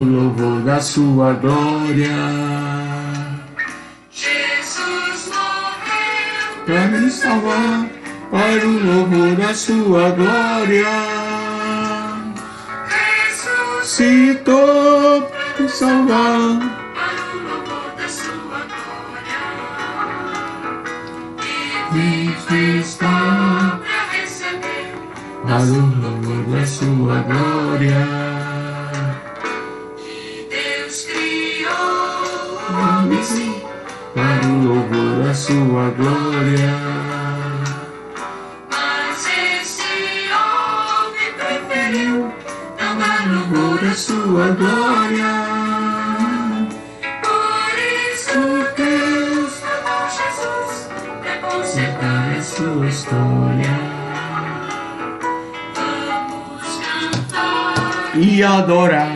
o louvor da sua glória. Jesus morreu Para me salvar, para o louvor da sua glória. Ressuscitou para me salvar, para o louvor da sua glória. e está Para receber para o louvor da sua glória. Deus criou Para o louvor da sua glória. mas esse homem preferiu não dar Louvor louvor da sua glória. Por isso Deus mandou Jesus para consertar A sua história Vamos cantar e adorar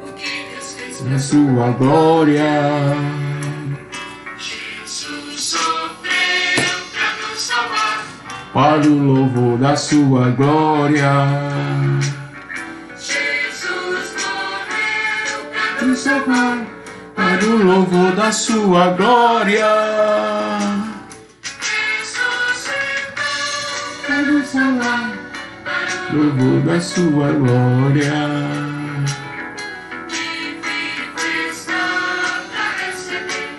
o que Deus fez. a sua glória. Jesus sofreu para nos salvar. Para o louvor da sua glória. Jesus morreu para Nos salvar, para o louvor da sua glória. ressuscitar. Para nos salvar, louvor da sua glória. Vivo está para receber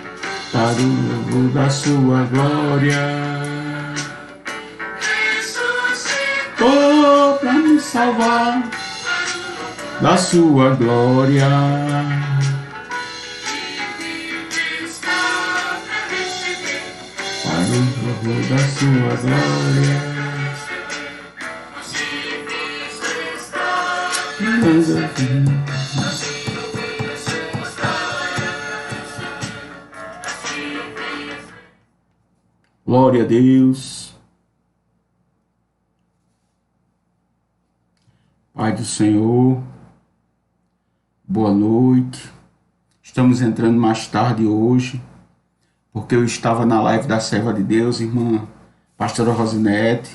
Para o louvor da sua glória. ressuscitar. Oh, para me salvar da sua glória. Está para receber Para o louvor da sua glória. Glória a Deus. Pai do Senhor, boa noite. Estamos entrando mais tarde hoje, porque eu estava na live da Serva de Deus, irmã pastora Rosinete.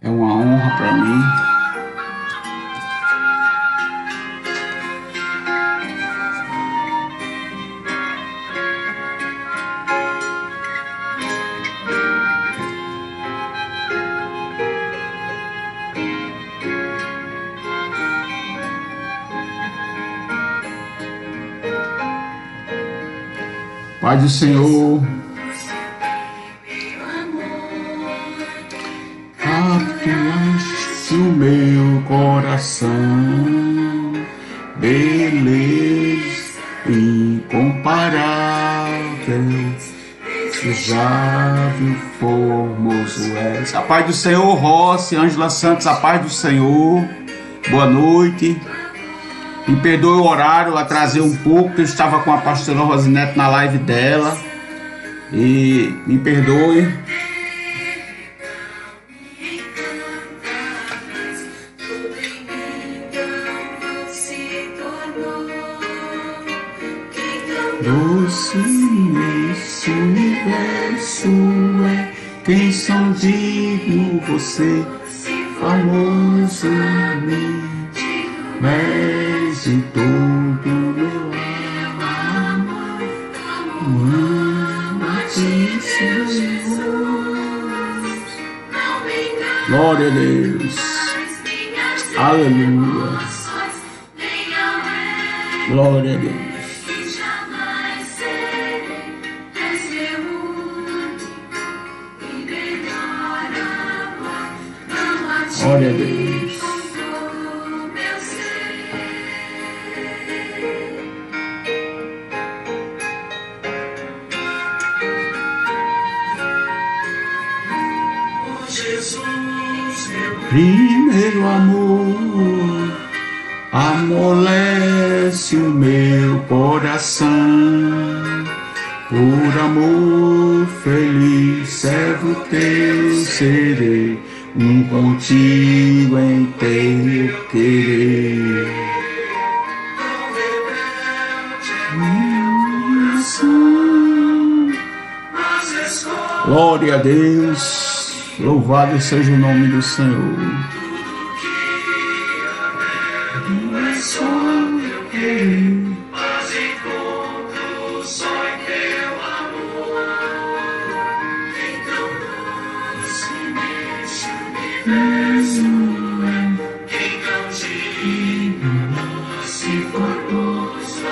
É uma honra para mim. Pai do Senhor, capturaste o meu coração, beleza incomparável, desejável, formoso és. A paz do Senhor, Rossi, Ângela Santos, a paz do Senhor, boa noite. Me perdoe o horário, atrasei um pouco, porque eu estava com a pastora Rosinete na live dela. E me perdoe. Doce nesse universo é quem são digno você, famosamente, mas em todo meu amor, ama-te, Jesus. Glória a Deus. Aleluia. Glória a Deus. Glória a Deus. Primeiro amor amolece o meu coração. Por amor feliz, servo teu serei, contigo em teu querer. Glória a Deus. Louvado seja o nome do Senhor. Tu és só meu querer. Mas encontro só em teu amor. Então não se mexe o universo. Então digo, se for posto a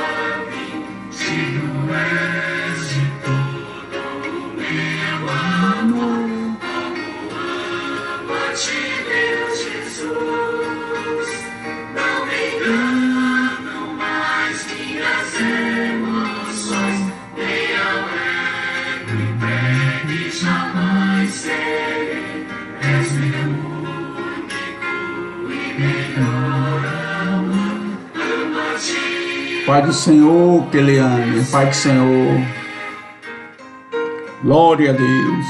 mim, digno és de todo o meu amor. Como amo a ti, meu Jesus. Não me enganam mais minhas emoções, nem ao ego entregue jamais serei. És meu único e melhor amor. Amo a ti. Pai do Senhor, Keliane, Pai do Senhor. Glória a Deus.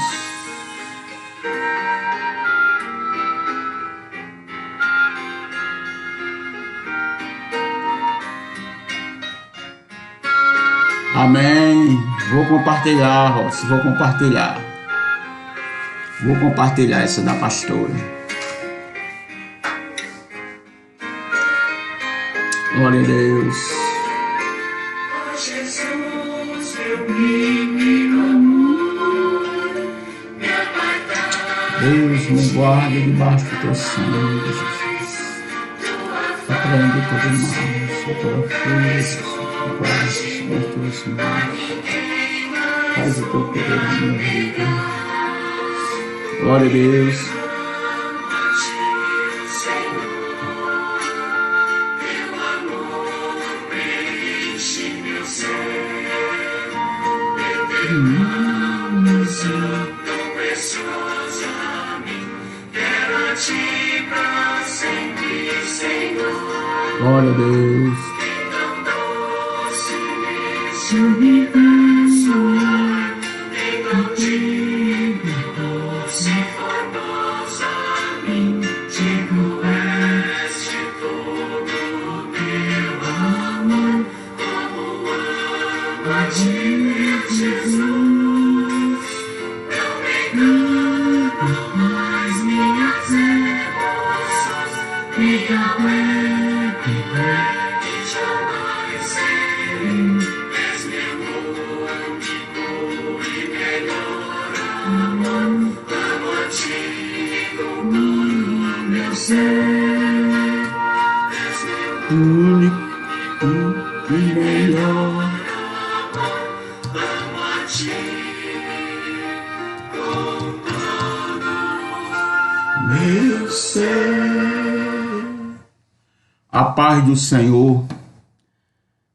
Amém. Vou compartilhar, Rossi, vou compartilhar. Vou compartilhar essa da pastora. Glória a Deus. Ó Jesus, meu primeiro amor, me apartar. Deus, me guarde debaixo do teu sangue, Jesus. Repreende todo mal, só pela força, guarde sobre as tuas mãos. Faz o teu poder na minha vida. Glória a Deus. Tão preciosa a mim, quero a ti pra sempre, Senhor. Glória a Deus. Tão doce neste universo, tão digno, se formosa a mim, digno és de todo o teu amor. Como amo a ti, Jesus. Único e melhor. Meu ser. A paz do Senhor.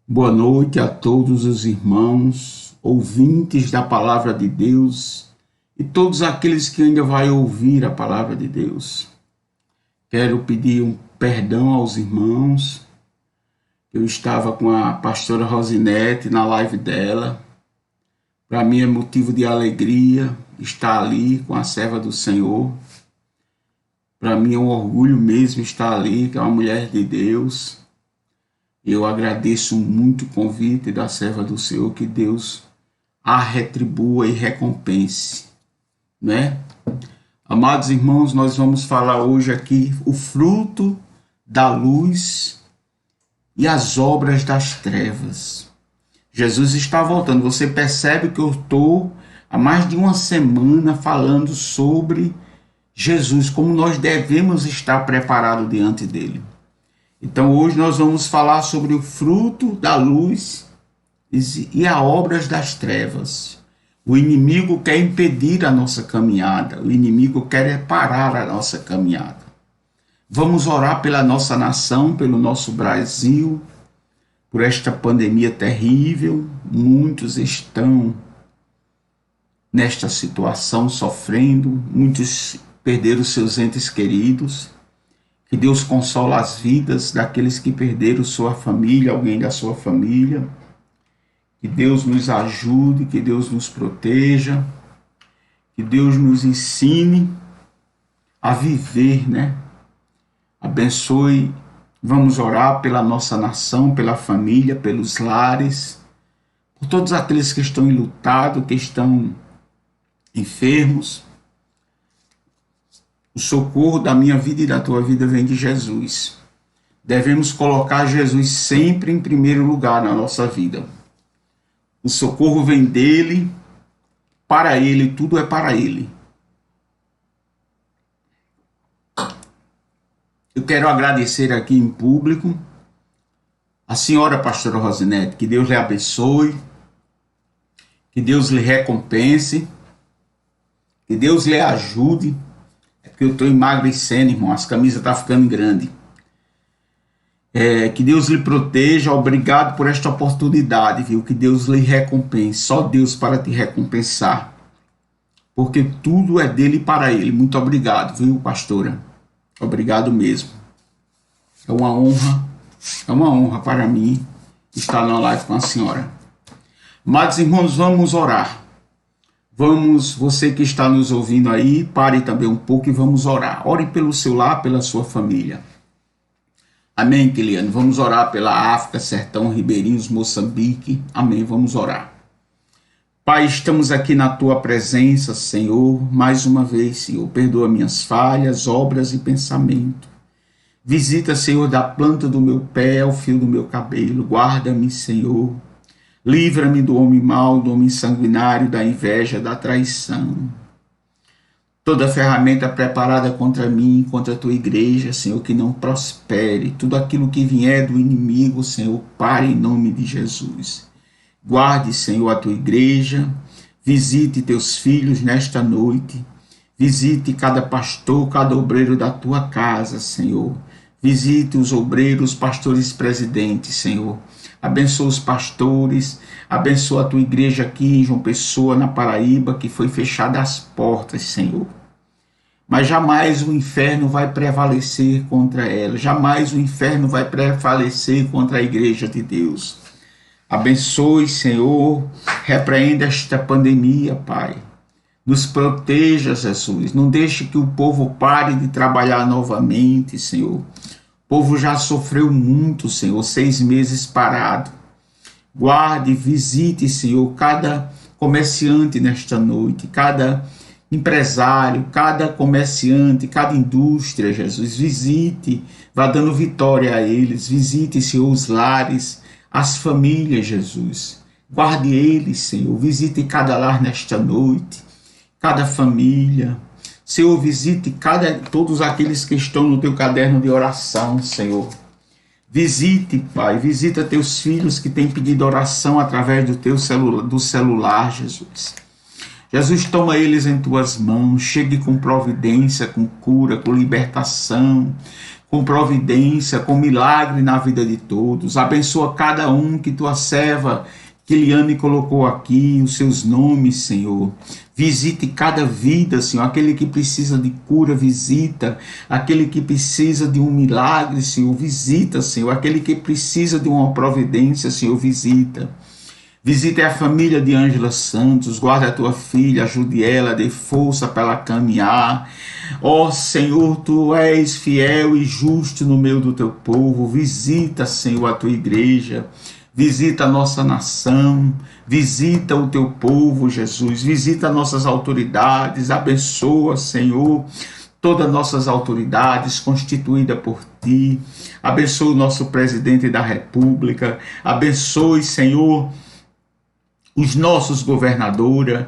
Boa noite a todos os irmãos, ouvintes da palavra de Deus e todos aqueles que ainda vão ouvir a palavra de Deus. Quero pedir um perdão aos irmãos. Eu estava com a pastora Rosinete na live dela. Para mim é motivo de alegria estar ali com a serva do Senhor. Para mim é um orgulho mesmo estar ali, que é uma mulher de Deus. Eu agradeço muito o convite da serva do Senhor, que Deus a retribua e recompense, né? Amados irmãos, nós vamos falar hoje aqui o fruto da luz e as obras das trevas. Jesus está voltando. Você percebe que eu estou há mais de uma semana falando sobre Jesus, como nós devemos estar preparados diante dele. Então hoje nós vamos falar sobre o fruto da luz e as obras das trevas. O inimigo quer impedir a nossa caminhada, o inimigo quer parar a nossa caminhada. Vamos orar pela nossa nação, pelo nosso Brasil, por esta pandemia terrível. Muitos estão nesta situação sofrendo, muitos perderam seus entes queridos. Que Deus consola as vidas daqueles que perderam sua família, alguém da sua família. Que Deus nos ajude, que Deus nos proteja, que Deus nos ensine a viver, né? Abençoe, vamos orar pela nossa nação, pela família, pelos lares, por todos aqueles que estão enlutados, que estão enfermos. O socorro da minha vida e da tua vida vem de Jesus. Devemos colocar Jesus sempre em primeiro lugar na nossa vida. O socorro vem dele, para ele, tudo é para ele. Eu quero agradecer aqui em público a senhora pastora Rosinete, que Deus lhe abençoe, que Deus lhe recompense, que Deus lhe ajude. É porque eu estou emagrecendo, irmão, as camisas estão ficando grandes. Que Deus lhe proteja, obrigado por esta oportunidade, viu? Que Deus lhe recompense, só Deus para te recompensar, porque tudo é dele e para ele. Muito obrigado, viu, pastora? Obrigado mesmo. É uma honra para mim estar na live com a senhora. Amados irmãos, vamos orar. Você que está nos ouvindo aí, pare também um pouco e vamos orar. Ore pelo seu lar, pela sua família. Amém, Kiliane? Vamos orar pela África, Sertão, Ribeirinhos, Moçambique. Amém, vamos orar. Pai, estamos aqui na tua presença, Senhor, mais uma vez, Senhor. Perdoa minhas falhas, obras e pensamento. Visita, Senhor, da planta do meu pé ao fio do meu cabelo. Guarda-me, Senhor. Livra-me do homem mau, do homem sanguinário, da inveja, da traição. Toda ferramenta preparada contra mim, contra a tua igreja, Senhor, que não prospere. Tudo aquilo que vier do inimigo, Senhor, pare em nome de Jesus. Guarde, Senhor, a tua igreja. Visite teus filhos nesta noite. Visite cada pastor, cada obreiro da tua casa, Senhor. Visite os obreiros, pastores presidentes, Senhor. Abençoa os pastores, abençoa a tua igreja aqui em João Pessoa, na Paraíba, que foi fechada as portas, Senhor. Mas jamais o inferno vai prevalecer contra ela, jamais o inferno vai prevalecer contra a igreja de Deus. Abençoe, Senhor, repreenda esta pandemia, Pai. Nos proteja, Jesus, não deixe que o povo pare de trabalhar novamente, Senhor. O povo já sofreu muito, Senhor, 6 meses parado. Guarde, visite, Senhor, cada comerciante nesta noite, cada empresário, cada comerciante, cada indústria, Jesus, visite, vá dando vitória a eles, visite, Senhor, os lares, as famílias, Jesus, guarde eles, Senhor, visite cada lar nesta noite, cada família, Senhor, visite todos aqueles que estão no teu caderno de oração, Senhor, visite, Pai, visita teus filhos que têm pedido oração através do celular, Jesus. Jesus, toma eles em tuas mãos, chegue com providência, com cura, com libertação, com providência, com milagre na vida de todos. Abençoa cada um que tua serva Kiliane colocou aqui, os seus nomes, Senhor. Visite cada vida, Senhor. Aquele que precisa de cura, visita. Aquele que precisa de um milagre, Senhor, visita, Senhor. Aquele que precisa de uma providência, Senhor, visita. Visite a família de Ângela Santos, guarde a tua filha, ajude ela, dê força para ela caminhar. Ó Senhor, tu és fiel e justo no meio do teu povo. Visita, Senhor, a tua igreja. Visita a nossa nação, visita o teu povo, Jesus, visita nossas autoridades, abençoa, Senhor, todas as nossas autoridades constituídas por ti, abençoa o nosso presidente da República, abençoe, Senhor, os nossos governadores,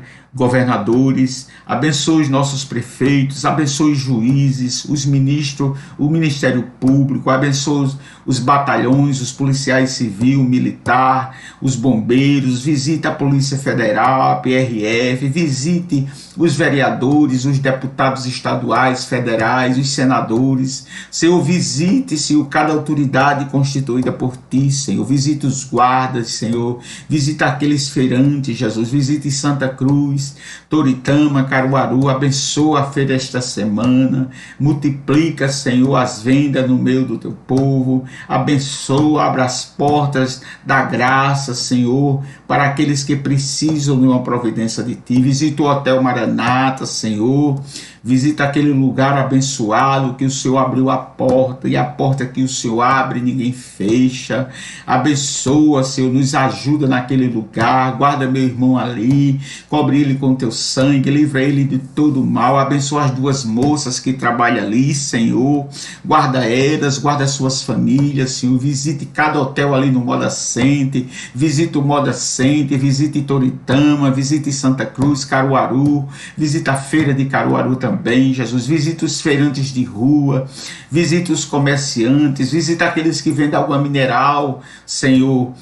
abençoe os nossos prefeitos, abençoe os juízes, os ministros, o Ministério Público, abençoe os batalhões, os policiais civil, militar, os bombeiros, visite a Polícia Federal, a PRF, visite os vereadores, os deputados estaduais, federais, os senadores. Senhor, visite, Senhor, cada autoridade constituída por ti, Senhor. Visite os guardas, Senhor. Visite aqueles feirantes, Jesus. Visite Santa Cruz, Toritama, Caruaru. Abençoa a feira esta semana. Multiplica, Senhor, as vendas no meio do teu povo. Abençoa, abra as portas da graça, Senhor, para aqueles que precisam de uma providência de ti. Visita o Hotel Maranata, Senhor. Visita aquele lugar abençoado que o Senhor abriu a porta, e a porta que o Senhor abre ninguém fecha. Abençoa, Senhor, nos ajuda naquele lugar. Guarda meu irmão ali, cobre ele com teu sangue, livra ele de todo mal. Abençoa as duas moças que trabalham ali, Senhor. Guarda elas, guarda as suas famílias, Senhor. Visite cada hotel ali no Moda Center, visita o Moda Center, visite Toritama, visite Santa Cruz, Caruaru, visita a feira de Caruaru também, Jesus. Visita os feirantes de rua, visita os comerciantes, visita aqueles que vendem água mineral, Senhor,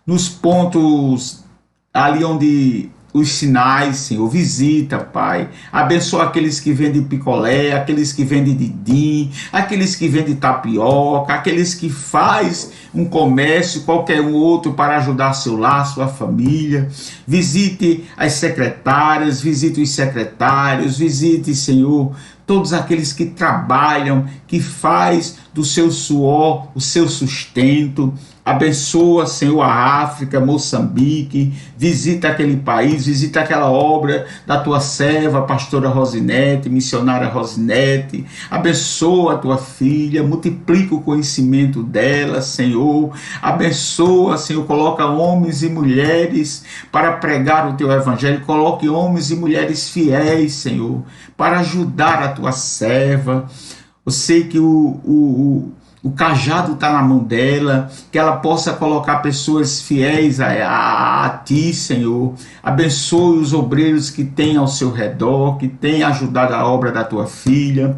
nos pontos ali onde os sinais, Senhor, visita, Pai. Abençoa aqueles que vendem picolé, aqueles que vendem didim, aqueles que vendem tapioca, aqueles que faz um comércio, qualquer um outro, para ajudar seu lar, sua família. Visite as secretárias, visite os secretários, visite, Senhor, todos aqueles que trabalham, que faz do seu suor o seu sustento. Abençoa, Senhor, a África, Moçambique, visita aquele país, visita aquela obra da tua serva, pastora Rosinete, missionária Rosinete. Abençoa a tua filha, multiplica o conhecimento dela, Senhor. Abençoa, Senhor, coloca homens e mulheres para pregar o teu evangelho, coloque homens e mulheres fiéis, Senhor, para ajudar a tua serva. Eu sei que o cajado está na mão dela, que ela possa colocar pessoas fiéis a ti, Senhor. Abençoe os obreiros que tem ao seu redor, que tem ajudado a obra da tua filha,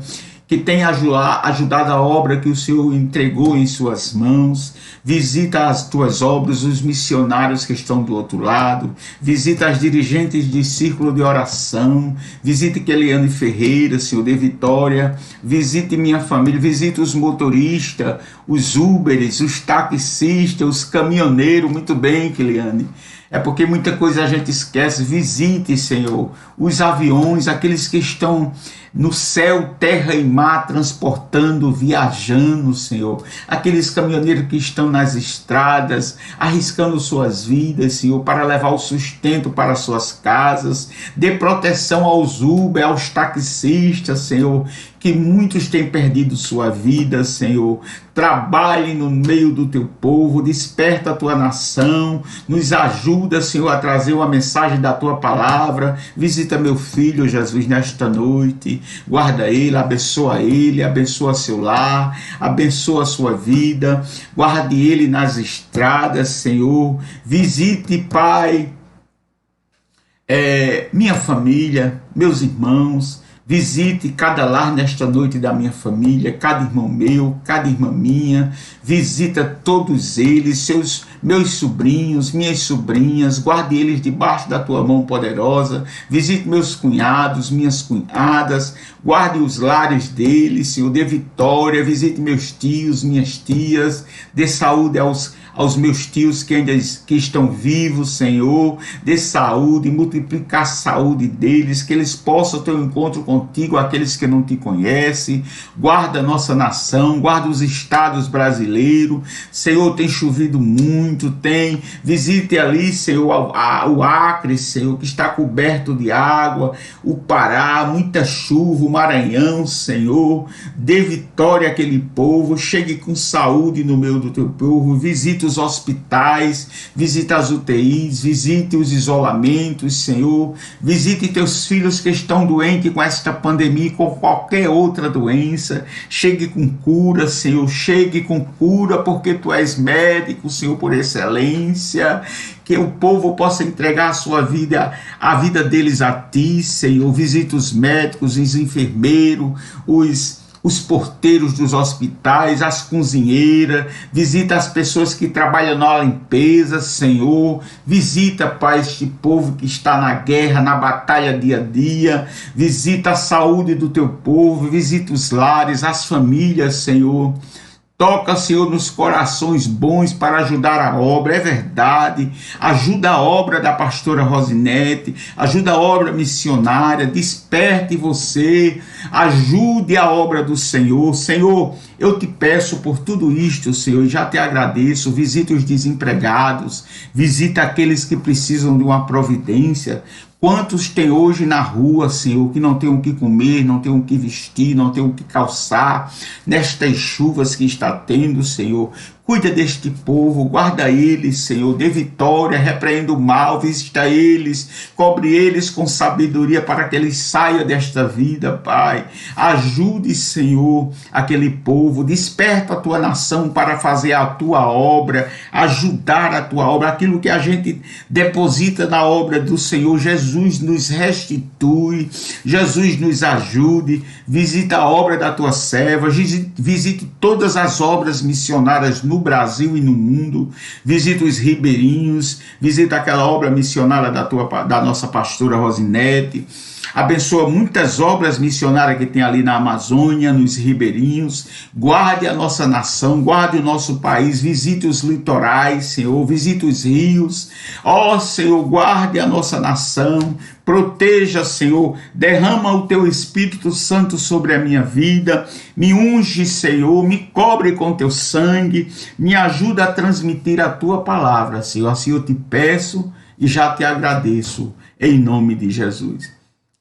que tem ajudado a obra que o Senhor entregou em suas mãos. Visita as tuas obras, os missionários que estão do outro lado, visita as dirigentes de círculo de oração, visite Keliane Ferreira, Senhor, de Vitória, visite minha família, visite os motoristas, os Uberes, os taxistas, os caminhoneiros. Muito bem, Keliane. É porque muita coisa a gente esquece. Visite, Senhor, os aviões, aqueles que estão no céu, terra e mar, transportando, viajando, Senhor. Aqueles caminhoneiros que estão nas estradas, arriscando suas vidas, Senhor, para levar o sustento para suas casas. Dê proteção aos Uber, aos taxistas, Senhor, que muitos têm perdido sua vida, Senhor. Trabalhe no meio do teu povo, desperta a tua nação, nos ajuda, Senhor, a trazer uma mensagem da tua palavra. Visita meu filho, Jesus, nesta noite. Guarda ele, abençoa seu lar, abençoa a sua vida, guarde ele nas estradas, Senhor. Visite, Pai, minha família, meus irmãos. Visite cada lar nesta noite da minha família, cada irmão meu, cada irmã minha. Visita todos eles, meus sobrinhos, minhas sobrinhas. Guarde eles debaixo da tua mão poderosa. Visite meus cunhados, minhas cunhadas. Guarde os lares deles, Senhor, dê vitória. Visite meus tios, minhas tias. Dê saúde aos meus tios que ainda estão vivos, Senhor. Dê saúde, multiplica a saúde deles, que eles possam ter um encontro contigo, aqueles que não te conhecem. Guarda a nossa nação, guarda os estados brasileiros. Senhor, tem chovido muito, visite ali, Senhor, o Acre, Senhor, que está coberto de água, o Pará, muita chuva, o Maranhão, Senhor. Dê vitória àquele povo, chegue com saúde no meio do teu povo. Visite os hospitais, visite as UTIs, visite os isolamentos, Senhor. Visite teus filhos que estão doentes com esta pandemia e com qualquer outra doença. Chegue com cura, Senhor, chegue com cura, porque tu és médico, Senhor, por excelência. Que o povo possa entregar a sua vida, a vida deles a ti, Senhor. Visite os médicos, os enfermeiros, os porteiros dos hospitais, as cozinheiras. Visita as pessoas que trabalham na limpeza, Senhor. Visita, Pai, este povo que está na guerra, na batalha dia a dia. Visita a saúde do teu povo, visita os lares, as famílias, Senhor. Toca, Senhor, nos corações bons para ajudar a obra, é verdade. Ajuda a obra da pastora Rosinete, ajuda a obra missionária, desperte você, ajude a obra do Senhor. Senhor, eu te peço por tudo isto, Senhor, e já te agradeço. Visita os desempregados, visita aqueles que precisam de uma providência. Quantos tem hoje na rua, Senhor, que não tem o que comer, não tem o que vestir, não tem o que calçar, nestas chuvas que está tendo, Senhor? Cuida deste povo, guarda eles, Senhor, dê vitória, repreenda o mal, visita eles, cobre eles com sabedoria para que eles saiam desta vida, Pai. Ajude, Senhor, aquele povo, desperta a tua nação para fazer a tua obra, ajudar a tua obra, aquilo que a gente deposita na obra do Senhor. Jesus nos restitui, Jesus nos ajude, visita a obra da tua serva, visite todas as obras missionárias no Brasil e no mundo, visita os ribeirinhos, visita aquela obra missionária da nossa pastora Rosinete, abençoa muitas obras missionárias que tem ali na Amazônia, nos ribeirinhos, guarde a nossa nação, guarde o nosso país, visite os litorais, Senhor, visite os rios, ó Senhor, guarde a nossa nação, proteja, Senhor, derrama o teu Espírito Santo sobre a minha vida, me unge, Senhor, me cobre com teu sangue, me ajuda a transmitir a tua palavra, Senhor, assim eu te peço e já te agradeço, em nome de Jesus.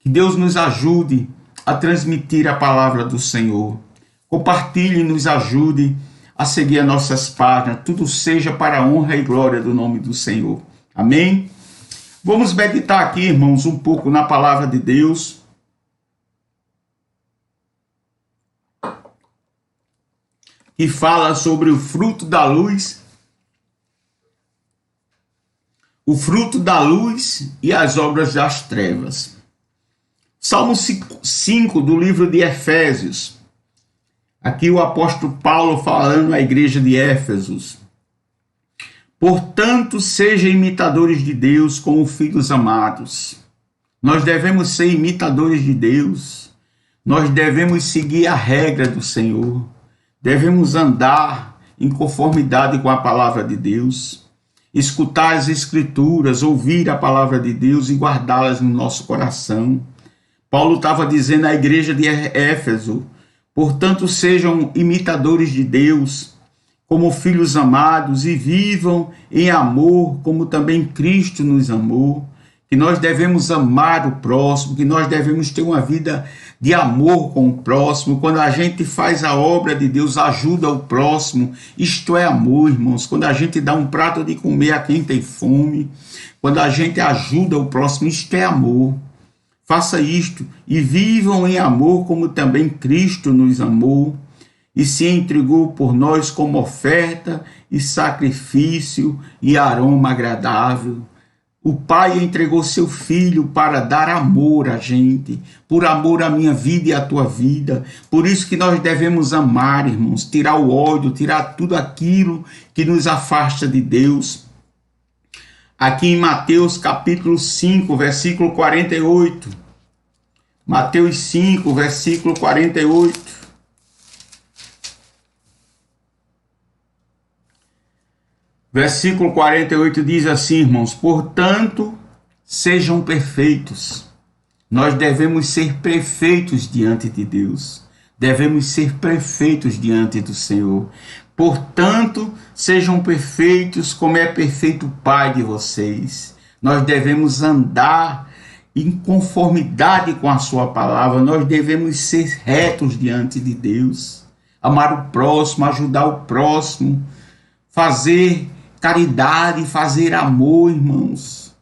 Que Deus nos ajude a transmitir a palavra do Senhor. Compartilhe e nos ajude a seguir as nossas páginas. Tudo seja para a honra e glória do nome do Senhor. Amém? Vamos meditar aqui, irmãos, um pouco na palavra de Deus. Que fala sobre o fruto da luz. O fruto da luz e as obras das trevas. Salmo 5 do livro de Efésios. Aqui o apóstolo Paulo falando à igreja de Éfesos. Portanto, sejam imitadores de Deus como filhos amados. Nós devemos ser imitadores de Deus. Nós devemos seguir a regra do Senhor. Devemos andar em conformidade com a palavra de Deus. Escutar as Escrituras, ouvir a palavra de Deus e guardá-las no nosso coração. Paulo estava dizendo à igreja de Éfeso, portanto, sejam imitadores de Deus, como filhos amados, e vivam em amor, como também Cristo nos amou, que nós devemos amar o próximo, que nós devemos ter uma vida de amor com o próximo. Quando a gente faz a obra de Deus, ajuda o próximo, isto é amor, irmãos. Quando a gente dá um prato de comer a quem tem fome, quando a gente ajuda o próximo, isto é amor. Faça isto e vivam em amor como também Cristo nos amou e se entregou por nós como oferta e sacrifício e aroma agradável. O Pai entregou seu Filho para dar amor a gente, por amor à minha vida e à tua vida. Por isso que nós devemos amar, irmãos, tirar o ódio, tirar tudo aquilo que nos afasta de Deus. Aqui em Mateus capítulo 5, versículo 48. Mateus 5, versículo 48. Versículo 48 diz assim, irmãos: portanto, sejam perfeitos. Nós devemos ser perfeitos diante de Deus. Devemos ser perfeitos diante do Senhor. Portanto, sejam perfeitos como é perfeito o Pai de vocês. Nós devemos andar em conformidade com a sua palavra. Nós devemos ser retos diante de Deus. Amar o próximo, ajudar o próximo, fazer caridade, fazer amor, irmãos.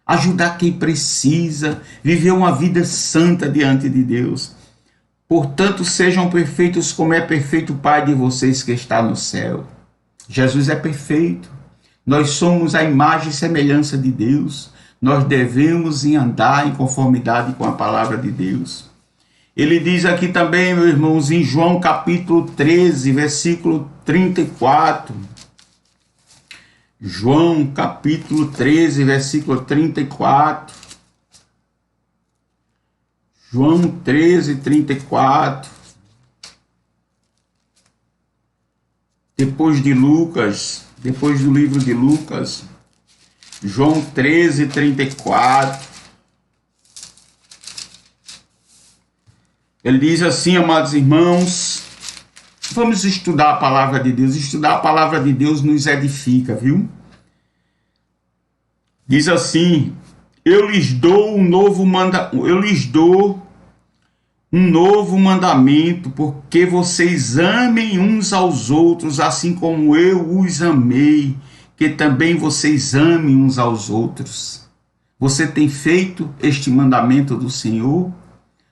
Ajudar quem precisa, viver uma vida santa diante de Deus. Portanto, sejam perfeitos como é perfeito o Pai de vocês que está no céu. Jesus é perfeito. Nós somos a imagem e semelhança de Deus. Nós devemos andar em conformidade com a palavra de Deus. Ele diz aqui também, meus irmãos, em João capítulo 13, versículo 34. João capítulo 13, versículo 34. João 13, 34. Depois de Lucas, depois do livro de Lucas, João 13, 34. Ele diz assim, amados irmãos, vamos estudar a palavra de Deus. Estudar a palavra de Deus nos edifica, viu? Diz assim, eu lhes dou um novo mandamento, porque vocês amem uns aos outros, assim como eu os amei, que também vocês amem uns aos outros. Você tem feito este mandamento do Senhor?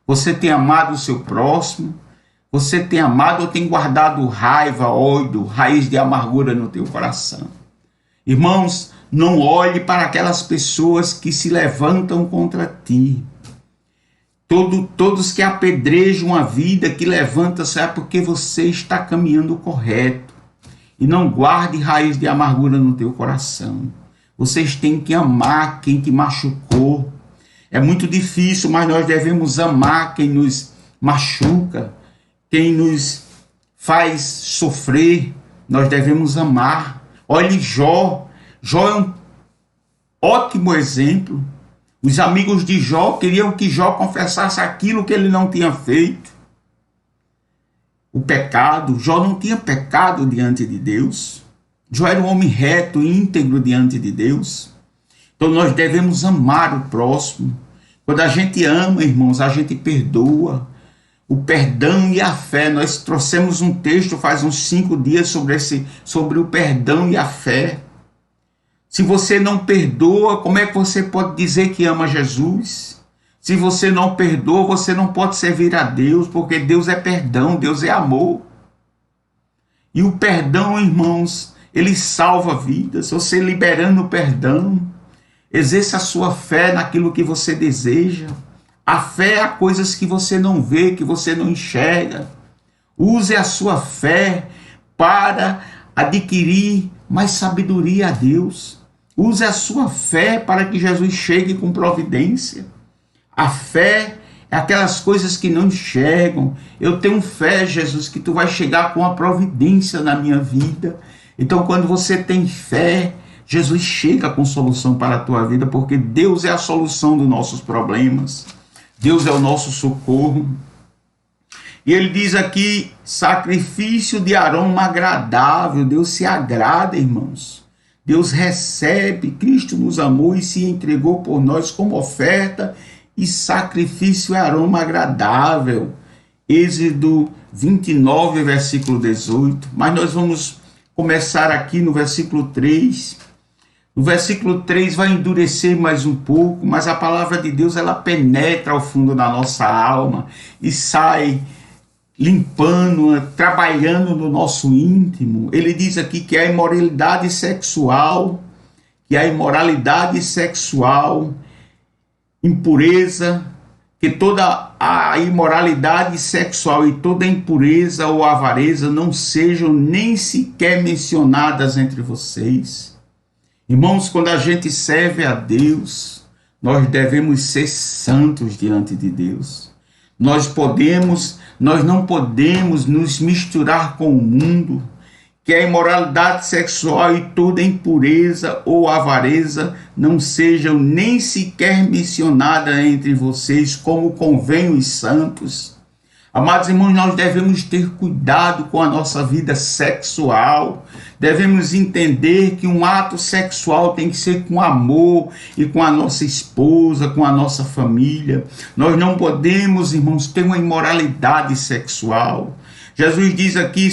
Você tem amado o seu próximo? Você tem amado ou tem guardado raiva, ódio, raiz de amargura no teu coração? Irmãos, não olhe para aquelas pessoas que se levantam contra ti. Todos que apedrejam a vida, que levanta-se, é porque você está caminhando correto. E não guarde raiz de amargura no teu coração. Vocês têm que amar quem te machucou. É muito difícil, mas nós devemos amar quem nos machuca, quem nos faz sofrer. Nós devemos amar. Olhe Jó. Jó é um ótimo exemplo. Os amigos de Jó queriam que Jó confessasse aquilo que ele não tinha feito. O pecado. Jó não tinha pecado diante de Deus. Jó era um homem reto e íntegro diante de Deus. Então nós devemos amar o próximo. Quando a gente ama, irmãos, a gente perdoa. O perdão e a fé. Nós trouxemos um texto faz uns 5 dias sobre o perdão e a fé. Se você não perdoa, como é que você pode dizer que ama Jesus? Se você não perdoa, você não pode servir a Deus, porque Deus é perdão, Deus é amor. E o perdão, irmãos, ele salva vidas. Você liberando o perdão, exerça a sua fé naquilo que você deseja. A fé há coisas que você não vê, que você não enxerga. Use a sua fé para adquirir mais sabedoria a Deus. Use a sua fé para que Jesus chegue com providência. A fé é aquelas coisas que não enxergam. Eu tenho fé, Jesus, que tu vai chegar com a providência na minha vida. Então, quando você tem fé, Jesus chega com solução para a tua vida, porque Deus é a solução dos nossos problemas. Deus é o nosso socorro. E ele diz aqui, sacrifício de aroma agradável. Deus se agrada, irmãos. Deus recebe, Cristo nos amou e se entregou por nós como oferta e sacrifício e aroma agradável. Êxodo 29, versículo 18. Mas nós vamos começar aqui no versículo 3. O versículo 3 vai endurecer mais um pouco, mas a palavra de Deus ela penetra ao fundo da nossa alma e sai limpando, trabalhando no nosso íntimo. Ele diz aqui que a imoralidade sexual, impureza, que toda a imoralidade sexual e toda impureza ou avareza não sejam nem sequer mencionadas entre vocês. Irmãos, quando a gente serve a Deus, nós devemos ser santos diante de Deus. Nós não podemos nos misturar com o mundo, que a imoralidade sexual e toda impureza ou avareza não sejam nem sequer mencionadas entre vocês, como convém os santos. Amados irmãos, nós devemos ter cuidado com a nossa vida sexual. Devemos entender que um ato sexual tem que ser com amor e com a nossa esposa, com a nossa família. Nós não podemos, irmãos, ter uma imoralidade sexual. Jesus diz aqui,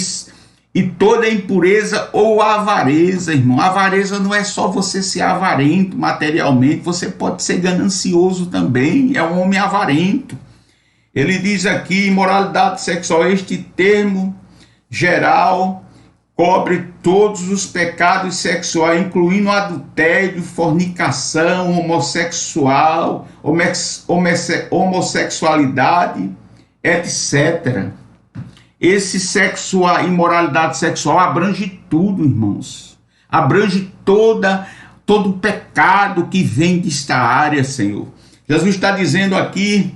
e toda impureza ou avareza, irmão. Avareza não é só você ser avarento materialmente, você pode ser ganancioso também, é um homem avarento. Ele diz aqui, imoralidade sexual, este termo geral cobre todos os pecados sexuais, incluindo adultério, fornicação, homossexualidade, etc. Imoralidade sexual abrange tudo, irmãos. Abrange todo pecado que vem desta área, Senhor. Jesus está dizendo aqui,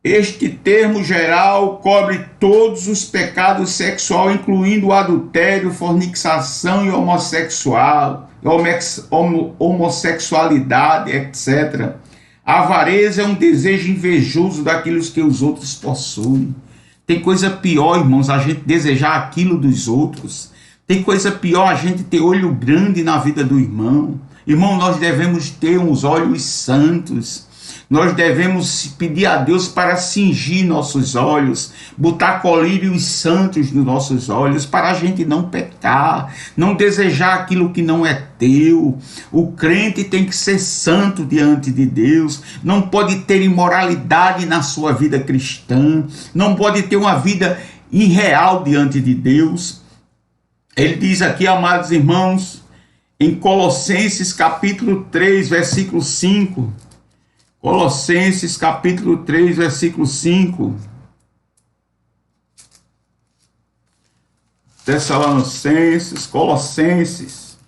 este termo geral cobre todos os pecados sexuais, incluindo o adultério, fornicação e homossexualidade, etc. A avareza é um desejo invejoso daquilo que os outros possuem. Tem coisa pior, irmãos, a gente desejar aquilo dos outros. Tem coisa pior a gente ter olho grande na vida do irmão. Irmão, nós devemos ter uns olhos santos. Nós devemos pedir a Deus para cingir nossos olhos, botar colírios santos nos nossos olhos, para a gente não pecar, não desejar aquilo que não é teu. O crente tem que ser santo diante de Deus, não pode ter imoralidade na sua vida cristã, não pode ter uma vida irreal diante de Deus. Ele diz aqui, amados irmãos, em Colossenses capítulo 3, versículo 5, Colossenses capítulo 3, versículo 5. Tessalonicenses, Colossenses,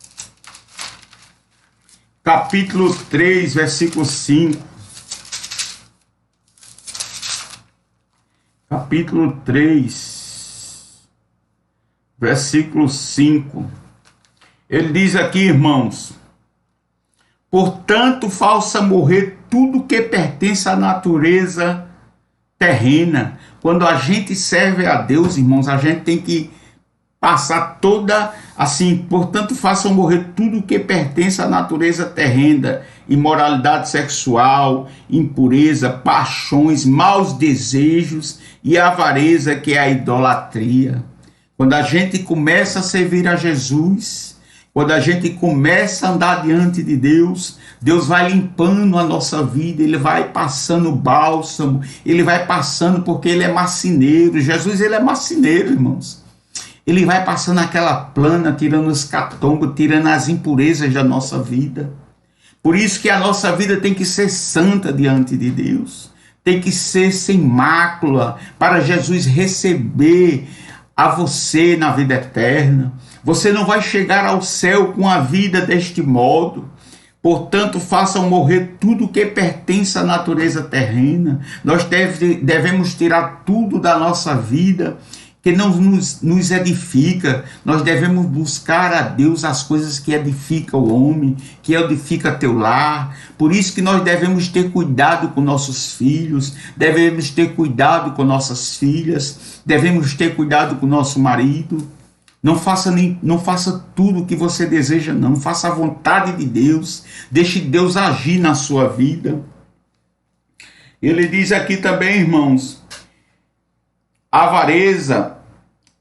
capítulo 3, versículo 5. Capítulo 3, versículo 5. Ele diz aqui, irmãos: portanto, faça morrer tudo que pertence à natureza terrena. Quando a gente serve a Deus, irmãos, a gente tem que passar toda, assim, portanto, façam morrer tudo que pertence à natureza terrena: imoralidade sexual, impureza, paixões, maus desejos e avareza, que é a idolatria. Quando a gente começa a servir a Jesus, quando a gente começa a andar diante de Deus, Deus vai limpando a nossa vida, Ele vai passando bálsamo, Ele vai passando, porque Ele é marceneiro. Jesus, Ele é marceneiro, irmãos. Ele vai passando aquela plana, tirando os catombos, tirando as impurezas da nossa vida. Por isso que a nossa vida tem que ser santa diante de Deus, tem que ser sem mácula, para Jesus receber a você na vida eterna. Você não vai chegar ao céu com a vida deste modo. Portanto, façam morrer tudo que pertence à natureza terrena. Nós devemos tirar tudo da nossa vida que não nos edifica. Nós devemos buscar a Deus as coisas que edificam o homem, que edifica teu lar. Por isso que nós devemos ter cuidado com nossos filhos, devemos ter cuidado com nossas filhas, devemos ter cuidado com nosso marido. Não faça tudo o que você deseja, não. Faça a vontade de Deus. Deixe Deus agir na sua vida. Ele diz aqui também, irmãos: a avareza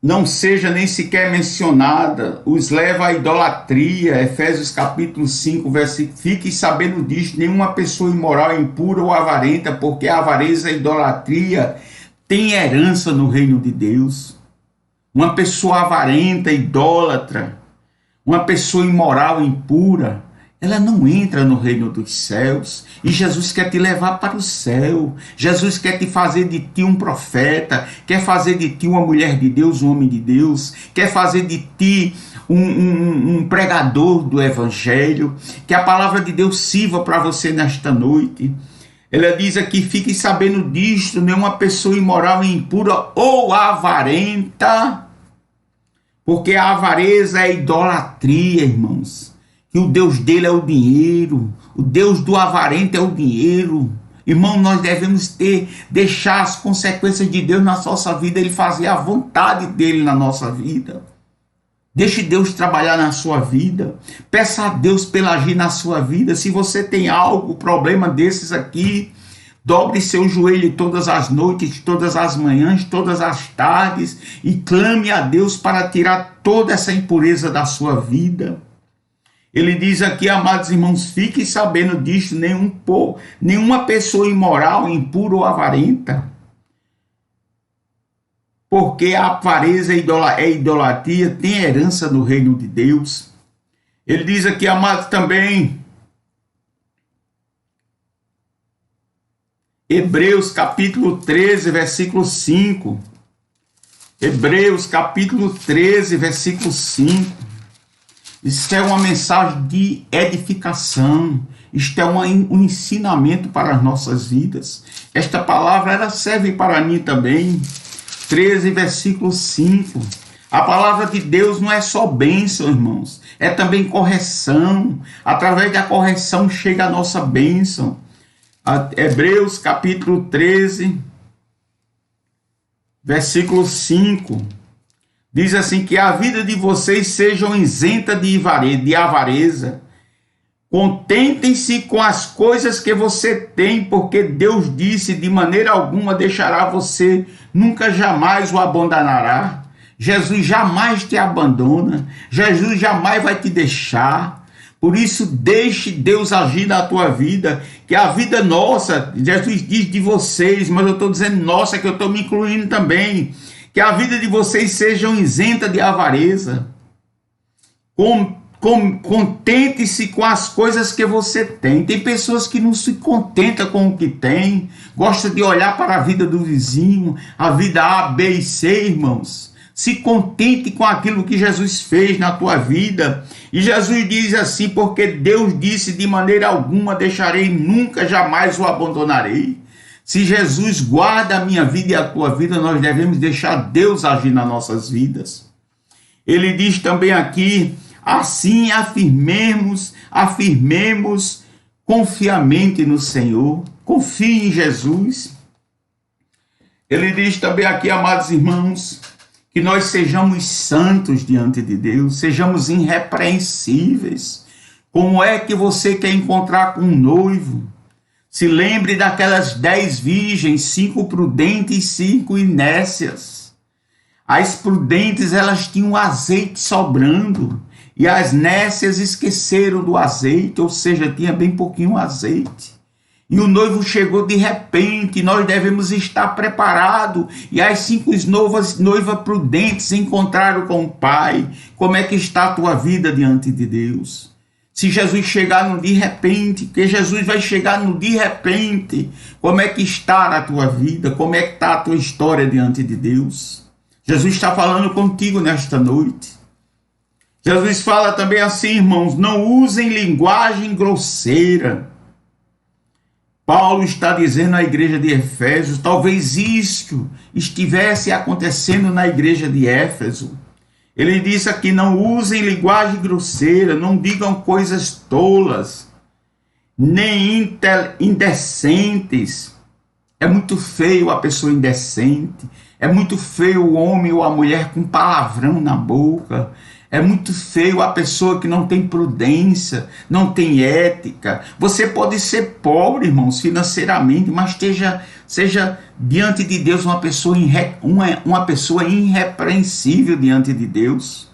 não seja nem sequer mencionada, os leva à idolatria. Efésios capítulo 5, versículo: fique sabendo disto, nenhuma pessoa imoral, impura ou avarenta, porque a avareza e a idolatria têm herança no reino de Deus. Uma pessoa avarenta, idólatra, uma pessoa imoral, impura, ela não entra no reino dos céus. E Jesus quer te levar para o céu. Jesus quer te fazer de ti um profeta, quer fazer de ti uma mulher de Deus, um homem de Deus, quer fazer de ti um pregador do evangelho. Que a palavra de Deus sirva para você nesta noite. Ela diz aqui: fique sabendo disto, nenhuma pessoa imoral e impura ou avarenta, porque a avareza é idolatria, irmãos. Que o Deus dele é o dinheiro, o Deus do avarento é o dinheiro. Irmão, nós devemos deixar as consequências de Deus na nossa vida, Ele fazer a vontade dele na nossa vida. Deixe Deus trabalhar na sua vida. Peça a Deus pela agir na sua vida. Se você tem algo, problema desses aqui, dobre seu joelho todas as noites, todas as manhãs, todas as tardes e clame a Deus para tirar toda essa impureza da sua vida. Ele diz aqui, amados irmãos: fiquem sabendo disto, nenhuma pessoa imoral, impura ou avarenta, porque a avareza é idolatria, tem herança no reino de Deus. Ele diz aqui, amado, também, Hebreus capítulo 13, versículo 5. Hebreus capítulo 13, versículo 5. Isso é uma mensagem de edificação. Isto é um ensinamento para as nossas vidas. Esta palavra ela serve para mim também. 13, versículo 5. A palavra de Deus não é só bênção, irmãos. É também correção. Através da correção chega a nossa bênção. Hebreus capítulo 13, versículo 5. Diz assim: que a vida de vocês sejam isenta de avareza. Contentem-se com as coisas que você tem, porque Deus disse: de maneira alguma deixará você, nunca jamais o abandonará. Jesus jamais te abandona, Jesus jamais vai te deixar. Por isso, deixe Deus agir na tua vida, que a vida nossa, Jesus diz de vocês, mas eu estou dizendo nossa, que eu estou me incluindo também, que a vida de vocês seja isenta de avareza. Contente-se com as coisas que você tem. Tem pessoas que não se contentam com o que tem, gosta de olhar para a vida do vizinho, a vida A, B e C, irmãos. Se contente com aquilo que Jesus fez na tua vida. E Jesus diz assim: porque Deus disse: de maneira alguma deixarei, nunca, jamais o abandonarei. Se Jesus guarda a minha vida e a tua vida, nós devemos deixar Deus agir nas nossas vidas. Ele diz também aqui: assim afirmemos confiamente no Senhor. Confie em Jesus. Ele diz também aqui, amados irmãos, que nós sejamos santos diante de Deus, sejamos irrepreensíveis. Como é que você quer encontrar com um noivo? Se lembre daquelas 10 virgens, 5 prudentes e 5 inécias. As prudentes, elas tinham azeite sobrando, e as nécias esqueceram do azeite, ou seja, tinha bem pouquinho azeite. E o noivo chegou de repente, nós devemos estar preparados. E as 5 noivas prudentes encontraram com o Pai. Como é que está a tua vida diante de Deus? Se Jesus chegar no de repente, porque Jesus vai chegar no de repente, como é que está a tua vida? Como é que está a tua história diante de Deus? Jesus está falando contigo nesta noite. Jesus fala também assim, irmãos: não usem linguagem grosseira. Paulo está dizendo à igreja de Efésios, talvez isso estivesse acontecendo na igreja de Éfeso. Ele diz aqui: não usem linguagem grosseira, não digam coisas tolas, nem indecentes. É muito feio a pessoa indecente, é muito feio o homem ou a mulher com palavrão na boca. É muito feio a pessoa que não tem prudência, não tem ética. Você pode ser pobre, irmãos, financeiramente, mas seja diante de Deus uma pessoa irrepreensível diante de Deus.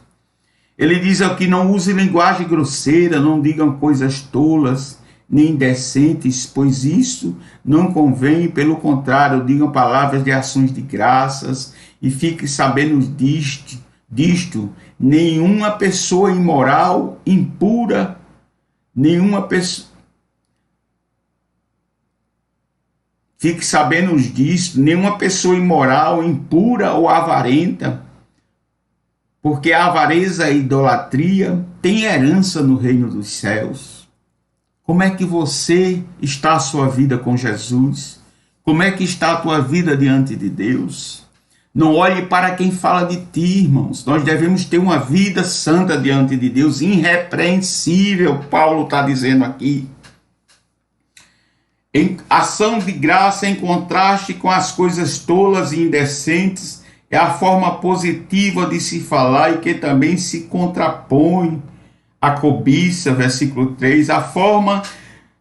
Ele diz aqui: não use linguagem grosseira, não digam coisas tolas, nem indecentes, pois isso não convém. Pelo contrário, digam palavras de ações de graças, e fique sabendo disto, nenhuma pessoa imoral, impura, fique sabendo disto, nenhuma pessoa imoral, impura ou avarenta, porque a avareza e a idolatria têm herança no reino dos céus. Como é que você está a sua vida com Jesus? Como é que está a tua vida diante de Deus? Não olhe para quem fala de ti, irmãos. Nós devemos ter uma vida santa diante de Deus, irrepreensível, Paulo está dizendo aqui. Em ação de graça, em contraste com as coisas tolas e indecentes, é a forma positiva de se falar e que também se contrapõe à cobiça, versículo 3, a forma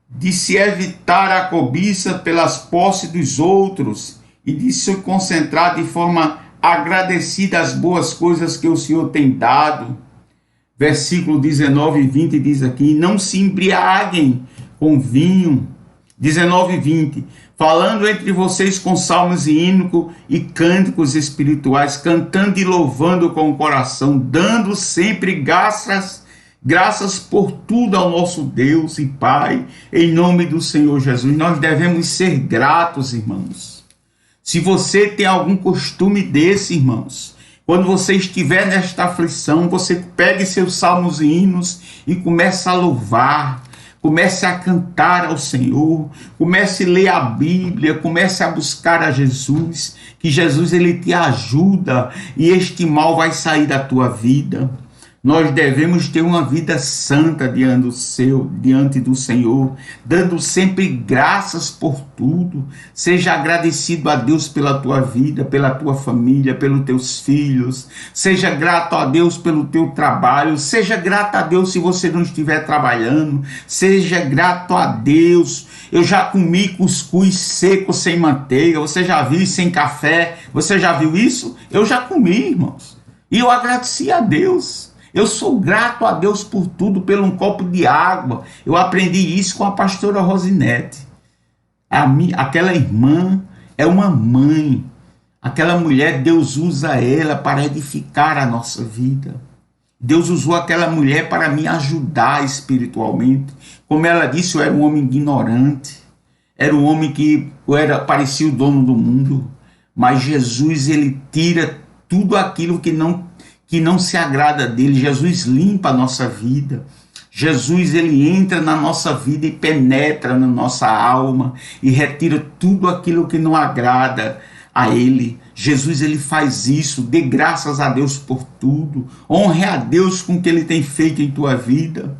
de se evitar a cobiça pelas posses dos outros e de se concentrar de forma agradecida às boas coisas que o Senhor tem dado. Versículo 19 e 20 diz aqui: não se embriaguem com vinho. 19 e 20, falando entre vocês com salmos e hino e cânticos espirituais, cantando e louvando com o coração, dando sempre graças por tudo ao nosso Deus e Pai, em nome do Senhor Jesus. Nós devemos ser gratos, irmãos. Se você tem algum costume desse, irmãos, quando você estiver nesta aflição, você pegue seus salmos e hinos e comece a louvar, comece a cantar ao Senhor, comece a ler a Bíblia, comece a buscar a Jesus, que Jesus ele te ajuda e este mal vai sair da tua vida. Nós devemos ter uma vida santa diante do Senhor, dando sempre graças por tudo. Seja agradecido a Deus pela tua vida, pela tua família, pelos teus filhos. Seja grato a Deus pelo teu trabalho. Seja grato a Deus se você não estiver trabalhando. Seja grato a Deus. Eu já comi cuscuz seco sem manteiga. Você já viu sem café? Você já viu isso? Eu já comi, irmãos. E eu agradeci a Deus. Eu sou grato a Deus por tudo, pelo um copo de água. Eu aprendi isso com a pastora Rosinete. Aquela irmã é uma mãe. Aquela mulher, Deus usa ela para edificar a nossa vida. Deus usou aquela mulher para me ajudar espiritualmente. Como ela disse, eu era um homem ignorante. Era um homem que parecia o dono do mundo. Mas Jesus, ele tira tudo aquilo que não se agrada dele. Jesus limpa a nossa vida. Jesus, ele entra na nossa vida e penetra na nossa alma e retira tudo aquilo que não agrada a ele. Jesus, ele faz isso. Dê graças a Deus por tudo. Honre a Deus com o que ele tem feito em tua vida.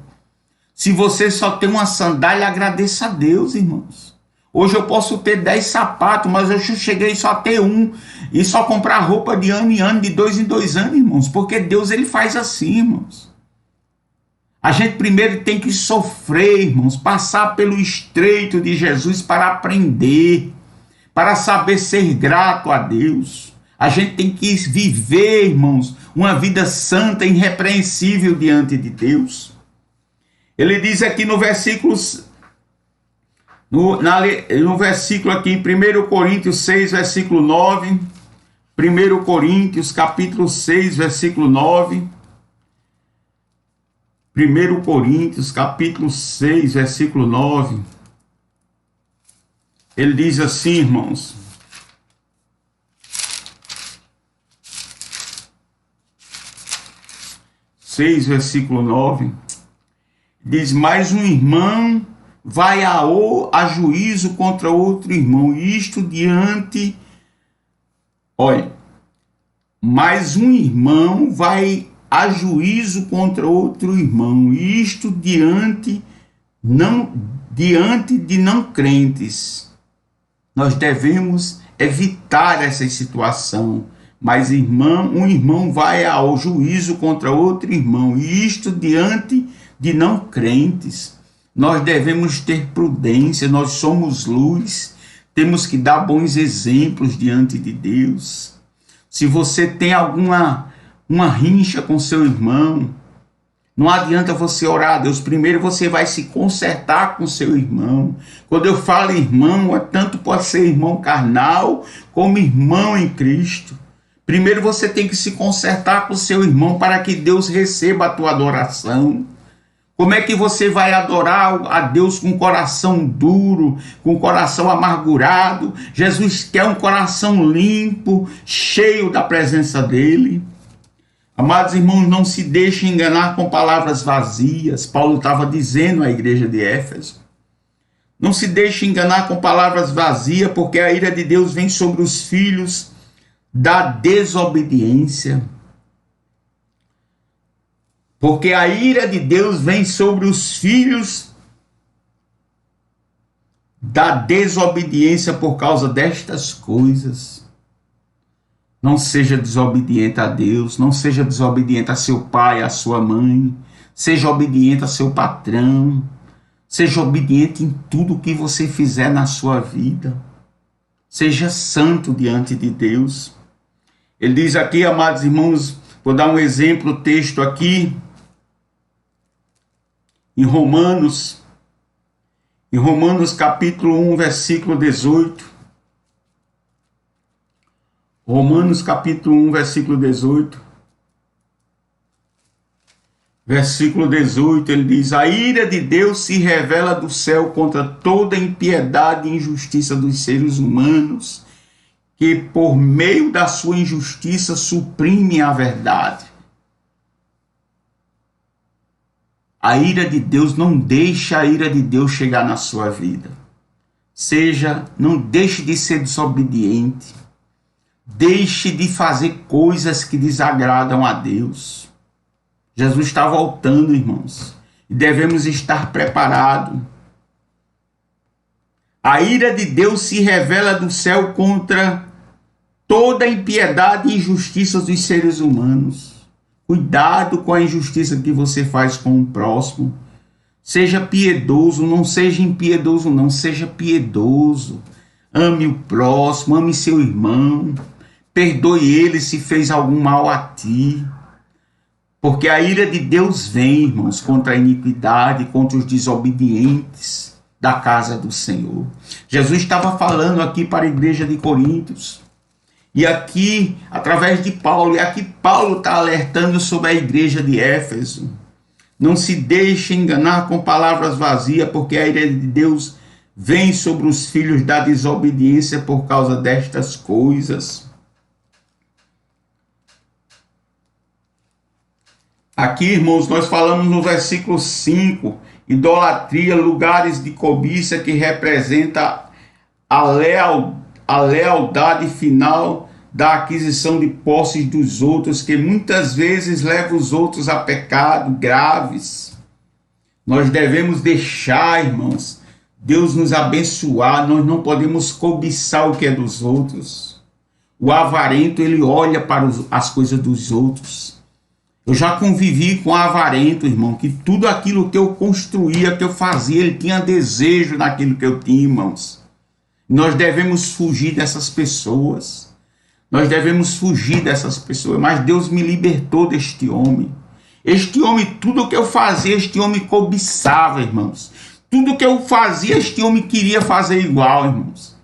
Se você só tem uma sandália, agradeça a Deus, irmãos. Hoje eu posso ter 10 sapatos, mas eu cheguei só a ter um. E só comprar roupa de ano em ano, de 2 em 2 anos, irmãos. Porque Deus, ele faz assim, irmãos. A gente primeiro tem que sofrer, irmãos. Passar pelo estreito de Jesus para aprender. Para saber ser grato a Deus. A gente tem que viver, irmãos, uma vida santa e irrepreensível diante de Deus. Ele diz aqui no versículo... No versículo aqui, em 1 Coríntios 6, versículo 9, 1 Coríntios, capítulo 6, versículo 9, 1 Coríntios, capítulo 6, versículo 9, ele diz assim, irmãos, versículo 9, diz, mas um irmão vai a juízo contra outro irmão, e isto diante, olha, mas um irmão vai a juízo contra outro irmão, e isto diante de não crentes. Nós devemos evitar essa situação, mas um irmão vai ao juízo contra outro irmão, e isto diante de não crentes. Nós devemos ter prudência, nós somos luz, temos que dar bons exemplos diante de Deus. Se você tem uma rincha com seu irmão, não adianta você orar a Deus. Primeiro você vai se consertar com seu irmão. Quando eu falo irmão, tanto pode ser irmão carnal, como irmão em Cristo. Primeiro você tem que se consertar com seu irmão para que Deus receba a tua adoração. Como é que você vai adorar a Deus com coração duro, com coração amargurado? Jesus quer um coração limpo, cheio da presença dele. Amados irmãos, não se deixem enganar com palavras vazias. Paulo estava dizendo à igreja de Éfeso. Não se deixem enganar com palavras vazias, porque a ira de Deus vem sobre os filhos da desobediência. Porque a ira de Deus vem sobre os filhos da desobediência por causa destas coisas. Não seja desobediente a Deus, não seja desobediente a seu pai, a sua mãe, seja obediente a seu patrão, seja obediente em tudo que você fizer na sua vida. Seja santo diante de Deus. Ele diz aqui, amados irmãos, vou dar um exemplo, o texto aqui, em Romanos capítulo 1, versículo 18. Romanos capítulo 1, versículo 18. Versículo 18, ele diz, a ira de Deus se revela do céu contra toda impiedade e injustiça dos seres humanos, que por meio da sua injustiça suprimem a verdade. A ira de Deus, não deixe a ira de Deus chegar na sua vida. Não deixe de ser desobediente. Deixe de fazer coisas que desagradam a Deus. Jesus está voltando, irmãos, e devemos estar preparados. A ira de Deus se revela do céu contra toda a impiedade e injustiça dos seres humanos. Cuidado com a injustiça que você faz com o próximo. Seja piedoso, não seja impiedoso, não. Seja piedoso. Ame o próximo, ame seu irmão. Perdoe ele se fez algum mal a ti. Porque a ira de Deus vem, irmãos, contra a iniquidade, contra os desobedientes da casa do Senhor. Jesus estava falando aqui para a igreja de Coríntios. E aqui, através de Paulo, e aqui Paulo está alertando sobre a igreja de Éfeso. Não se deixe enganar com palavras vazias, porque a ira de Deus vem sobre os filhos da desobediência por causa destas coisas. Aqui, irmãos, nós falamos no versículo 5, idolatria, lugares de cobiça que representa a lealdade final da aquisição de posses dos outros, que muitas vezes leva os outros a pecados graves. Nós devemos deixar, irmãos, Deus nos abençoar. Nós não podemos cobiçar o que é dos outros. O avarento, ele olha para as coisas dos outros. Eu já convivi com avarento, irmão, que tudo aquilo que eu construía, que eu fazia, ele tinha desejo naquilo que eu tinha, irmãos. Nós devemos fugir dessas pessoas. Nós devemos fugir dessas pessoas. Mas Deus me libertou deste homem. Este homem, tudo o que eu fazia, este homem cobiçava, irmãos. Tudo o que eu fazia, este homem queria fazer igual, irmãos.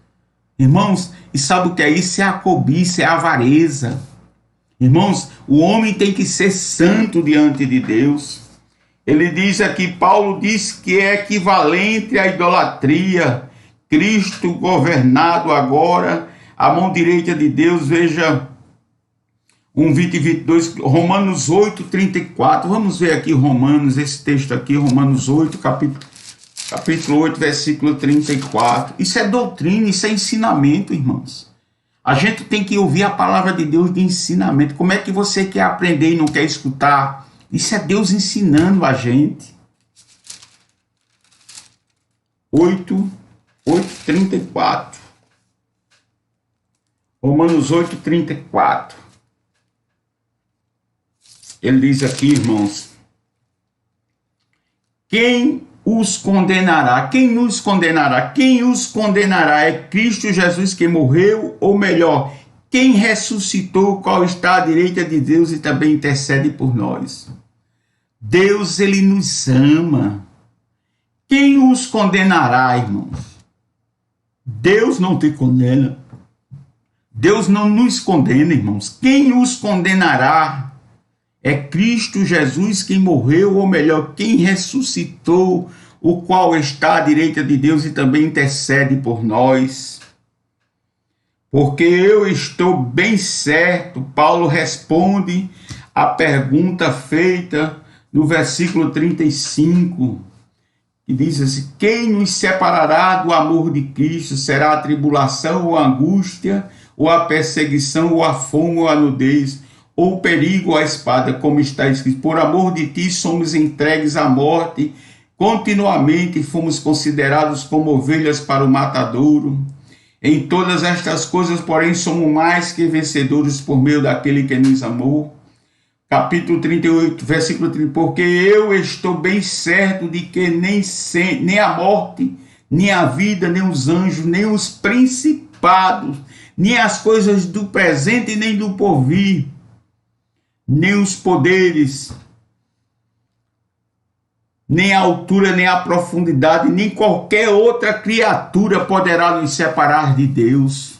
Irmãos, e sabe o que é isso? É a cobiça, é a avareza. Irmãos, o homem tem que ser santo diante de Deus. Ele diz aqui, Paulo diz que é equivalente à idolatria. Cristo governado agora, a mão direita de Deus, veja 1:20 e 22, Romanos 8, 34. Vamos ver aqui Romanos, esse texto aqui, Romanos 8, capítulo 8, versículo 34. Isso é doutrina, isso é ensinamento, irmãos. A gente tem que ouvir a palavra de Deus de ensinamento. Como é que você quer aprender e não quer escutar? Isso é Deus ensinando a gente. 8:34. Romanos 8:34. Ele diz aqui, irmãos, quem os condenará? Quem nos condenará? Quem os condenará? É Cristo Jesus que morreu, ou melhor, quem ressuscitou, qual está à direita de Deus e também intercede por nós. Deus, ele nos ama. Quem os condenará, irmãos? Deus não te condena. Deus não nos condena, irmãos. Quem os condenará? É Cristo Jesus quem morreu, ou melhor, quem ressuscitou, o qual está à direita de Deus e também intercede por nós. Porque eu estou bem certo, Paulo responde a pergunta feita no versículo 35, que diz assim, quem nos separará do amor de Cristo? Será a tribulação ou a angústia, ou a perseguição, ou a fome, ou a nudez, ou o perigo, ou a espada, como está escrito, por amor de ti somos entregues à morte, continuamente fomos considerados como ovelhas para o matadouro. Em todas estas coisas, porém, somos mais que vencedores por meio daquele que nos amou. Capítulo 38, versículo 30, porque eu estou bem certo de que nem a morte, nem a vida, nem os anjos, nem os principados, nem as coisas do presente, nem do porvir, nem os poderes, nem a altura, nem a profundidade, nem qualquer outra criatura poderá nos separar de Deus.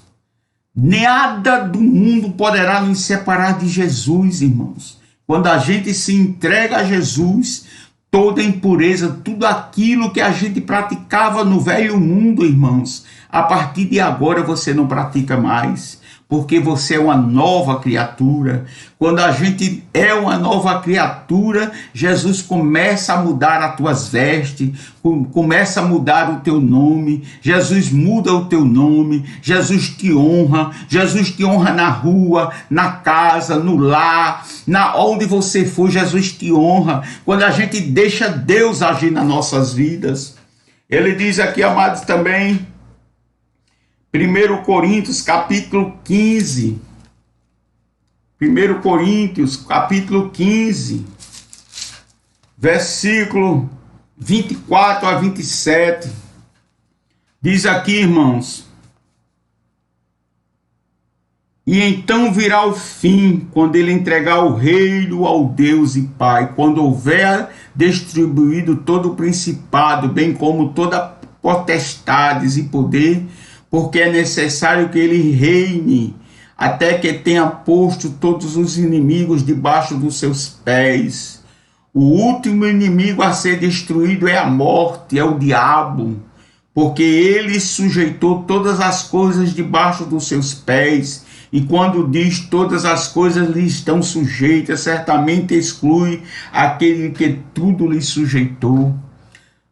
Nada do mundo poderá nos separar de Jesus, irmãos. Quando a gente se entrega a Jesus, toda impureza, tudo aquilo que a gente praticava no velho mundo, irmãos, a partir de agora você não pratica mais. porque você é uma nova criatura. Quando a gente é uma nova criatura, Jesus começa a mudar as tuas vestes, começa a mudar o teu nome, Jesus muda o teu nome, Jesus te honra na rua, na casa, no lar, onde você for, Jesus te honra. Quando a gente deixa Deus agir nas nossas vidas. Ele diz aqui, amados, também, 1 Coríntios capítulo 15, 1 Coríntios capítulo 15, versículo 24 a 27, diz aqui, irmãos: e então virá o fim, quando ele entregar o reino ao Deus e Pai, quando houver distribuído todo o principado, bem como toda potestades e poder, porque é necessário que ele reine, até que tenha posto todos os inimigos debaixo dos seus pés. O último inimigo a ser destruído é a morte, é o diabo, porque ele sujeitou todas as coisas debaixo dos seus pés, e quando diz todas as coisas lhe estão sujeitas, certamente exclui aquele que tudo lhe sujeitou.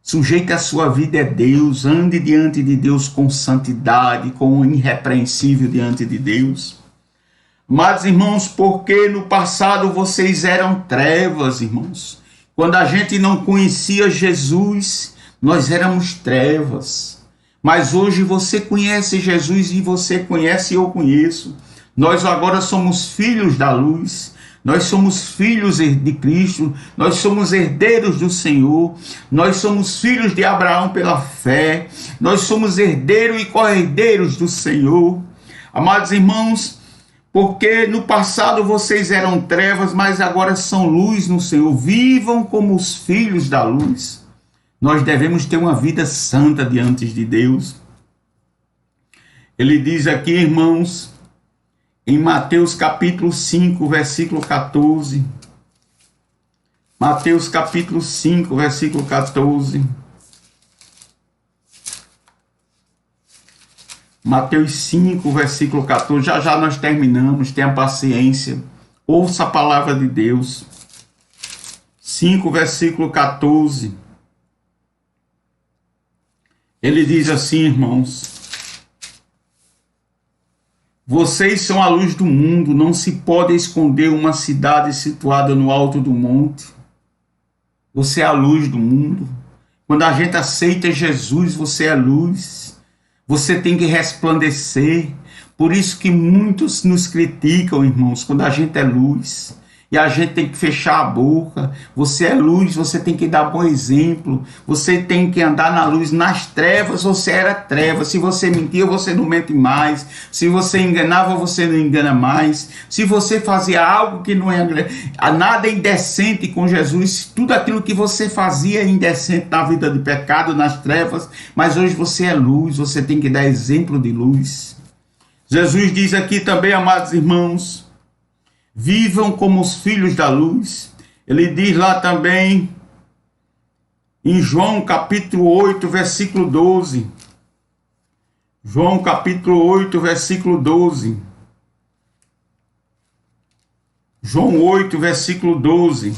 Sujeite a sua vida a Deus, ande diante de Deus com santidade, com irrepreensível diante de Deus. Mas, irmãos, porque no passado vocês eram trevas, irmãos. Quando a gente não conhecia Jesus, nós éramos trevas. Mas hoje você conhece Jesus e você conhece e eu conheço. Nós agora somos filhos da luz. Nós somos filhos de Cristo, nós somos herdeiros do Senhor, nós somos filhos de Abraão pela fé, nós somos herdeiros e co-herdeiros do Senhor. Amados irmãos, porque no passado vocês eram trevas, mas agora são luz no Senhor. Vivam como os filhos da luz. Nós devemos ter uma vida santa diante de Deus. Ele diz aqui, irmãos, em Mateus capítulo 5, versículo 14. Mateus capítulo 5, versículo 14. Mateus 5, versículo 14. Já nós terminamos, tenha paciência. Ouça a palavra de Deus. 5, versículo 14. Ele diz assim, irmãos: vocês são a luz do mundo, não se pode esconder uma cidade situada no alto do monte. Você é a luz do mundo. Quando a gente aceita Jesus, você é luz. Você tem que resplandecer. Por isso que muitos nos criticam, irmãos, quando a gente é luz. E a gente tem que fechar a boca. Você é luz, você tem que dar bom exemplo. Você tem que andar na luz. Nas trevas, você era treva. Se você mentia, você não mente mais. Se você enganava, você não engana mais. Se você fazia algo que não é nada indecente com Jesus, tudo aquilo que você fazia é indecente na vida de pecado, nas trevas. Mas hoje você é luz, você tem que dar exemplo de luz. Jesus diz aqui também, amados irmãos, vivam como os filhos da luz. Ele diz lá também, em João capítulo 8, versículo 12. João capítulo 8, versículo 12. João 8, versículo 12.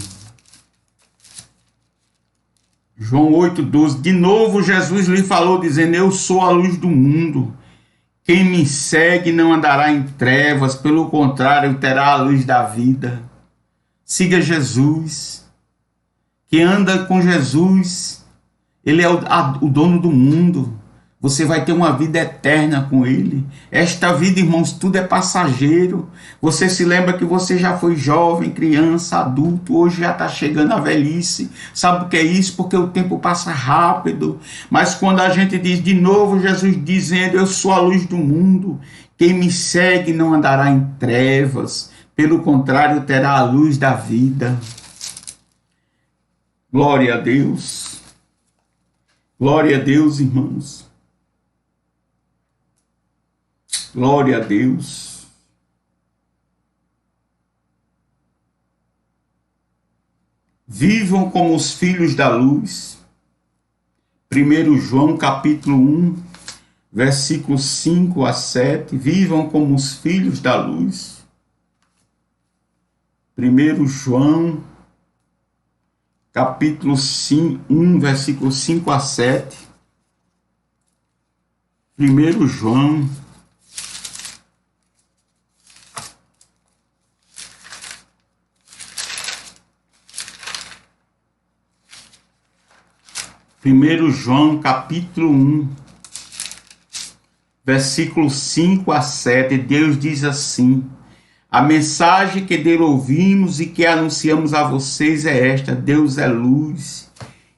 João 8, 12. De novo Jesus lhe falou, dizendo: eu sou a luz do mundo. Quem me segue não andará em trevas, pelo contrário, terá a luz da vida. Siga Jesus. Quem anda com Jesus, ele é o dono do mundo. Você vai ter uma vida eterna com ele. Esta vida, irmãos, tudo é passageiro. Você se lembra que você já foi jovem, criança, adulto, hoje já está chegando a velhice. Sabe o que é isso? Porque o tempo passa rápido. Mas quando a gente diz de novo, Jesus dizendo: eu sou a luz do mundo. Quem me segue não andará em trevas. Pelo contrário, terá a luz da vida. Glória a Deus. Glória a Deus, irmãos. Glória a Deus. Vivam como os filhos da luz. 1 João capítulo 1, versículos 5 a 7. Vivam como os filhos da luz. 1 João, capítulo 1, versículos 5 a 7. 1 João, capítulo 1, versículos 5 a 7, Deus diz assim: a mensagem que dele ouvimos e que anunciamos a vocês é esta: Deus é luz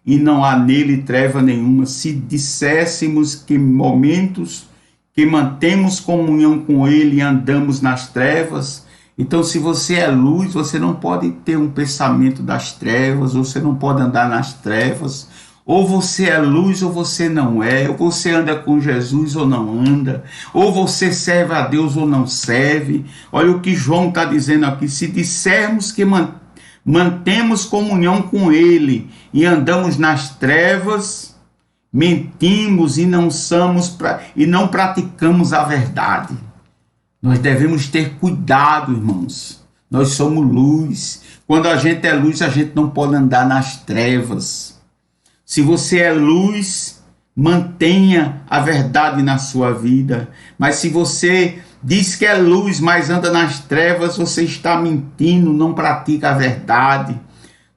e não há nele treva nenhuma. Se disséssemos que momentos que mantemos comunhão com ele e andamos nas trevas, então se você é luz, você não pode ter um pensamento das trevas, você não pode andar nas trevas. Ou você é luz ou você não é, ou você anda com Jesus ou não anda, ou você serve a Deus ou não serve. Olha o que João está dizendo aqui: se dissermos que mantemos comunhão com ele e andamos nas trevas, mentimos e não praticamos a verdade. Nós devemos ter cuidado, irmãos. Nós somos luz. Quando a gente é luz, a gente não pode andar nas trevas. Se você é luz, mantenha a verdade na sua vida. Mas se você diz que é luz, mas anda nas trevas, você está mentindo, não pratica a verdade.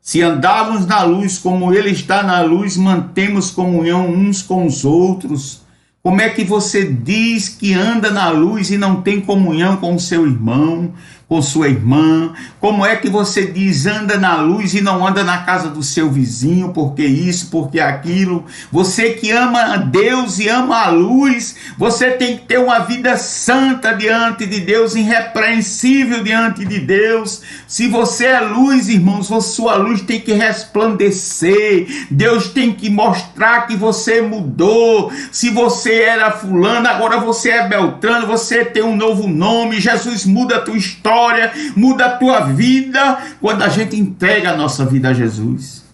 Se andarmos na luz como ele está na luz, mantemos comunhão uns com os outros. Como é que você diz que anda na luz e não tem comunhão com o seu irmão, com sua irmã? Como é que você diz anda na luz e não anda na casa do seu vizinho, porque isso, porque aquilo? Você que ama a Deus e ama a luz, você tem que ter uma vida santa diante de Deus, irrepreensível diante de Deus. Se você é luz, irmãos, sua luz tem que resplandecer. Deus tem que mostrar que você mudou. Se você era fulano, agora você é Beltrano, você tem um novo nome. Jesus muda a tua história, muda a tua vida quando a gente entrega a nossa vida a Jesus.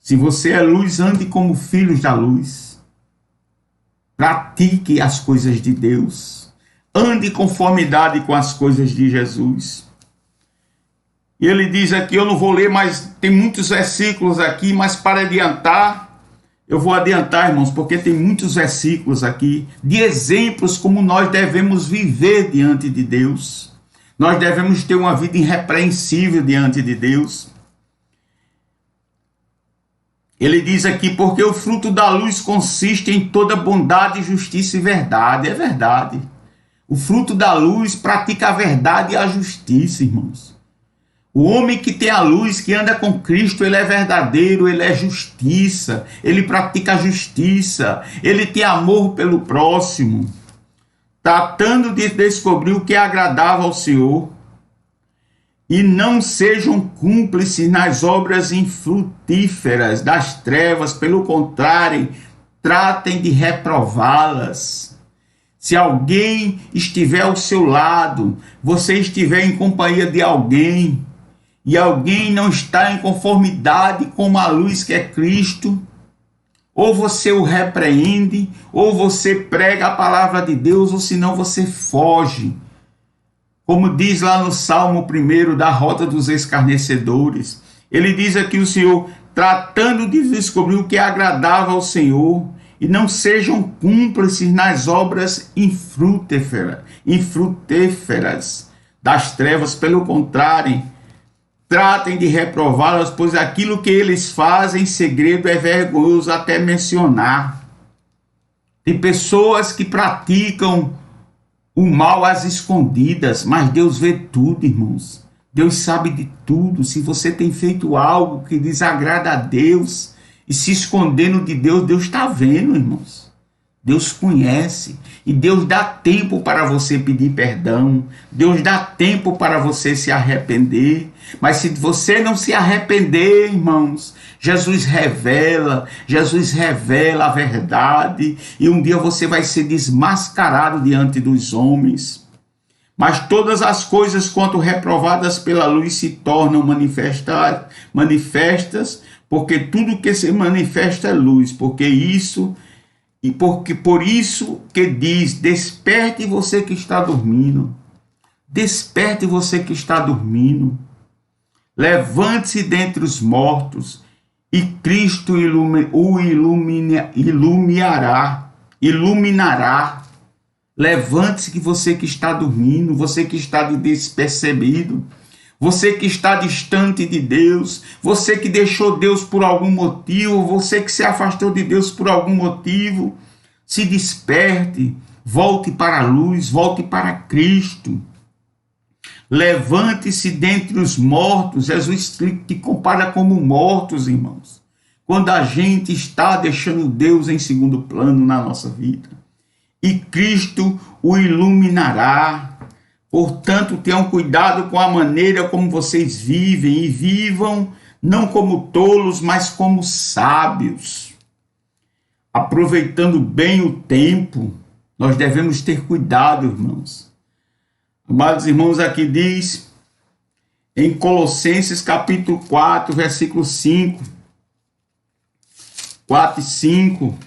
Se você é luz, ande como filhos da luz. Pratique as coisas de Deus. Ande em conformidade com as coisas de Jesus. E ele diz aqui, eu não vou ler, mas tem muitos versículos aqui, mas para adiantar, eu vou adiantar, irmãos, porque tem muitos versículos aqui de exemplos como nós devemos viver diante de Deus. Nós devemos ter uma vida irrepreensível diante de Deus. Ele diz aqui, porque o fruto da luz consiste em toda bondade, justiça e verdade. É verdade. O fruto da luz pratica a verdade e a justiça, irmãos. O homem que tem a luz, que anda com Cristo, ele é verdadeiro, ele é justiça, ele pratica a justiça, ele tem amor pelo próximo, tratando de descobrir o que é agradável ao Senhor, e não sejam cúmplices nas obras infrutíferas das trevas, pelo contrário, tratem de reprová-las. Se alguém estiver ao seu lado, você estiver em companhia de alguém, e alguém não está em conformidade com a luz que é Cristo, ou você o repreende, ou você prega a palavra de Deus, ou senão você foge. Como diz lá no Salmo 1 da rota dos escarnecedores, ele diz aqui o Senhor, tratando de descobrir o que é agradável ao Senhor, e não sejam cúmplices nas obras infrutíferas das trevas, pelo contrário, tratem de reprová-las, pois aquilo que eles fazem em segredo é vergonhoso até mencionar. Tem pessoas que praticam o mal às escondidas, mas Deus vê tudo, irmãos. Deus sabe de tudo. Se você tem feito algo que desagrada a Deus e se escondendo de Deus, Deus está vendo, irmãos. Deus conhece e Deus dá tempo para você pedir perdão, Deus dá tempo para você se arrepender, mas se você não se arrepender, irmãos, Jesus revela a verdade e um dia você vai ser desmascarado diante dos homens. Mas todas as coisas quanto reprovadas pela luz se tornam manifestas, porque tudo que se manifesta é luz, porque E por isso que diz: desperte você que está dormindo. Desperte você que está dormindo. Levante-se dentre os mortos e Cristo o iluminará. Levante-se que você que está dormindo, você que está despercebido, você que está distante de Deus, você que deixou Deus por algum motivo, você que se afastou de Deus por algum motivo, se desperte, volte para a luz, volte para Cristo. Levante-se dentre os mortos. Jesus te compara como mortos, irmãos. Quando a gente está deixando Deus em segundo plano na nossa vida. E Cristo o iluminará. Portanto, tenham cuidado com a maneira como vocês vivem. E vivam não como tolos, mas como sábios. Aproveitando bem o tempo. Nós devemos ter cuidado, irmãos. Amados irmãos, aqui diz, em Colossenses capítulo 4, versículo 5, 4 e 5,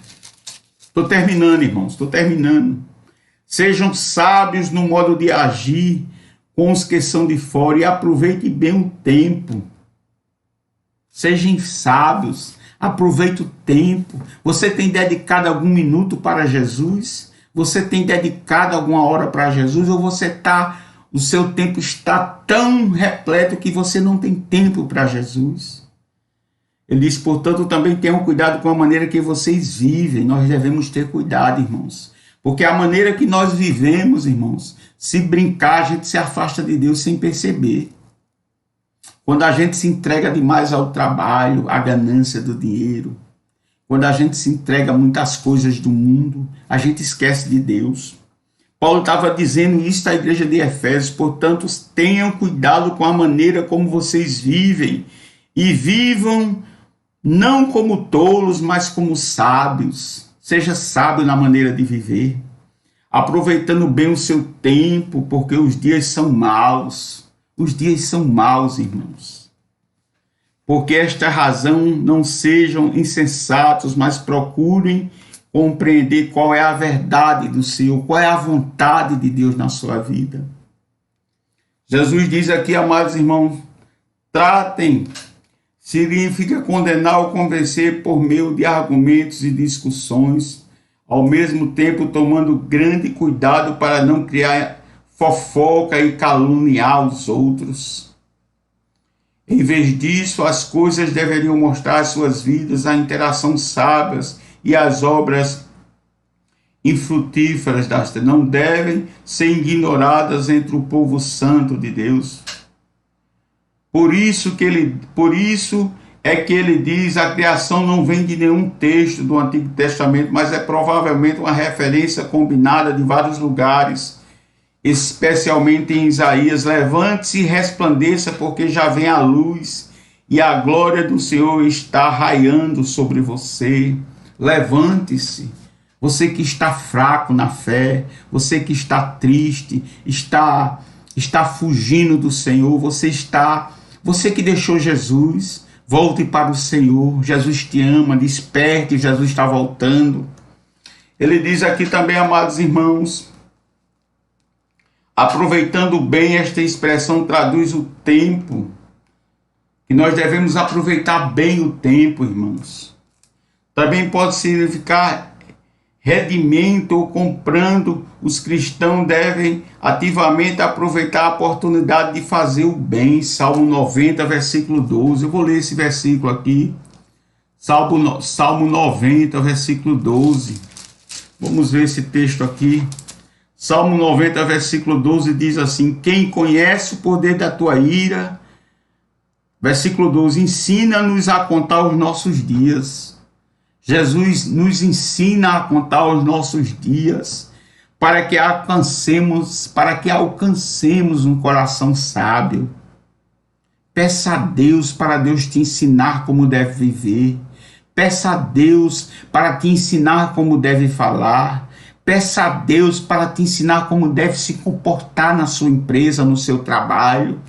estou terminando, irmãos, estou terminando. Sejam sábios no modo de agir com os que são de fora e aproveite bem o tempo. Sejam sábios, aproveite o tempo. Você tem dedicado algum minuto para Jesus? Você tem dedicado alguma hora para Jesus, ou o seu tempo está tão repleto que você não tem tempo para Jesus? Ele diz, portanto, também tenham cuidado com a maneira que vocês vivem. Nós devemos ter cuidado, irmãos, porque a maneira que nós vivemos, irmãos, se brincar, a gente se afasta de Deus sem perceber. Quando a gente se entrega demais ao trabalho, à ganância do dinheiro, quando a gente se entrega a muitas coisas do mundo, a gente esquece de Deus. Paulo estava dizendo isso à igreja de Efésios, portanto, tenham cuidado com a maneira como vocês vivem, e vivam não como tolos, mas como sábios. Seja sábio na maneira de viver, aproveitando bem o seu tempo, porque os dias são maus. Os dias são maus, irmãos. Porque esta razão não sejam insensatos, mas procurem compreender qual é a verdade do Senhor, qual é a vontade de Deus na sua vida. Jesus diz aqui, amados irmãos, tratem, significa condenar ou convencer por meio de argumentos e discussões, ao mesmo tempo tomando grande cuidado para não criar fofoca e caluniar os outros. Em vez disso, as coisas deveriam mostrar as suas vidas, a interação sábias e as obras infrutíferas das não devem ser ignoradas entre o povo santo de Deus. Por isso é que ele diz, a criação não vem de nenhum texto do Antigo Testamento, mas é provavelmente uma referência combinada de vários lugares, especialmente em Isaías. Levante-se e resplandeça, porque já vem a luz e a glória do Senhor está raiando sobre você. Levante-se, você que está fraco na fé, você que está triste, está fugindo do Senhor, você que deixou Jesus, volte para o Senhor. Jesus te ama, desperte, Jesus está voltando. Ele diz aqui também, amados irmãos, aproveitando bem, esta expressão traduz o tempo, que nós devemos aproveitar bem o tempo, irmãos. Também pode significar redimento ou comprando. Os cristãos devem ativamente aproveitar a oportunidade de fazer o bem. Salmo 90, versículo 12. Eu vou ler esse versículo aqui. Salmo 90, versículo 12. Vamos ver esse texto aqui. Salmo 90, versículo 12 diz assim: quem conhece o poder da tua ira, versículo 12, ensina-nos a contar os nossos dias. Jesus nos ensina a contar os nossos dias, para que alcancemos um coração sábio. Peça a Deus para Deus te ensinar como deve viver. Peça a Deus para te ensinar como deve falar. Peça a Deus para te ensinar como deve se comportar na sua empresa, no seu trabalho.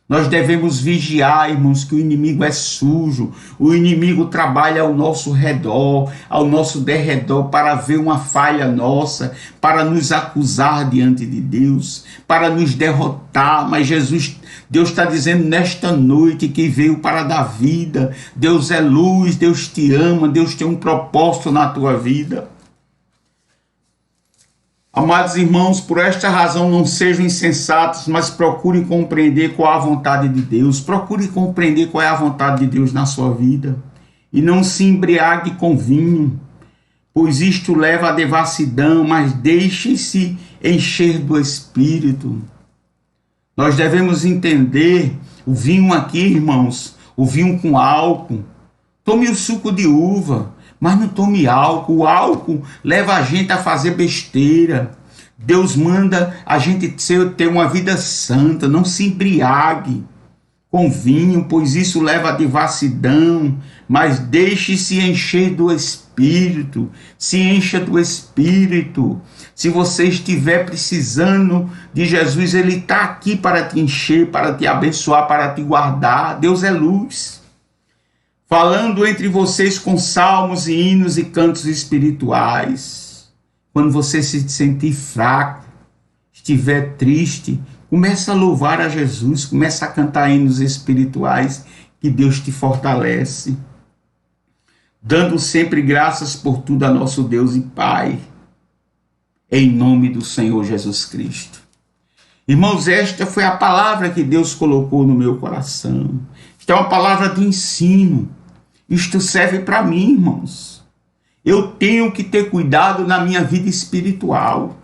Nós devemos vigiar, irmãos, que o inimigo é sujo, o inimigo trabalha ao nosso redor, ao nosso derredor, para ver uma falha nossa, para nos acusar diante de Deus, para nos derrotar. Mas Deus está dizendo nesta noite que veio para dar vida. Deus é luz, Deus te ama, Deus tem um propósito na tua vida. Amados irmãos, por esta razão não sejam insensatos, mas procurem compreender qual é a vontade de Deus. Procure compreender qual é a vontade de Deus na sua vida. E não se embriague com vinho, pois isto leva à devassidão, mas deixe-se encher do Espírito. Nós devemos entender o vinho aqui, irmãos, o vinho com álcool. Tome o suco de uva, mas não tome álcool. O álcool leva a gente a fazer besteira. Deus manda a gente ter uma vida santa. Não se embriague com vinho, pois isso leva à devassidão. Mas deixe-se encher do Espírito. Se encha do Espírito. Se você estiver precisando de Jesus, Ele está aqui para te encher, para te abençoar, para te guardar. Deus é luz. Falando entre vocês com salmos e hinos e cantos espirituais. Quando você se sentir fraco, estiver triste, comece a louvar a Jesus, comece a cantar hinos espirituais, que Deus te fortalece. Dando sempre graças por tudo a nosso Deus e Pai, em nome do Senhor Jesus Cristo. Irmãos, esta foi a palavra que Deus colocou no meu coração. Esta é uma palavra de ensino. Isto serve para mim, irmãos. Eu tenho que ter cuidado na minha vida espiritual.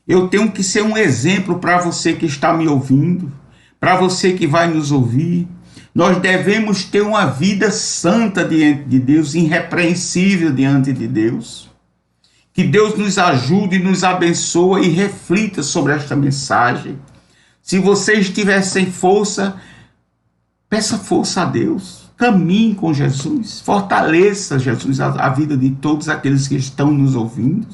Eu tenho que ser um exemplo para você que está me ouvindo, para você que vai nos ouvir. Nós devemos ter uma vida santa diante de Deus, irrepreensível diante de Deus. Que Deus nos ajude e nos abençoe e reflita sobre esta mensagem. Se você estiver sem força, peça força a Deus. Caminhe com Jesus. Fortaleça, Jesus, a vida de todos aqueles que estão nos ouvindo.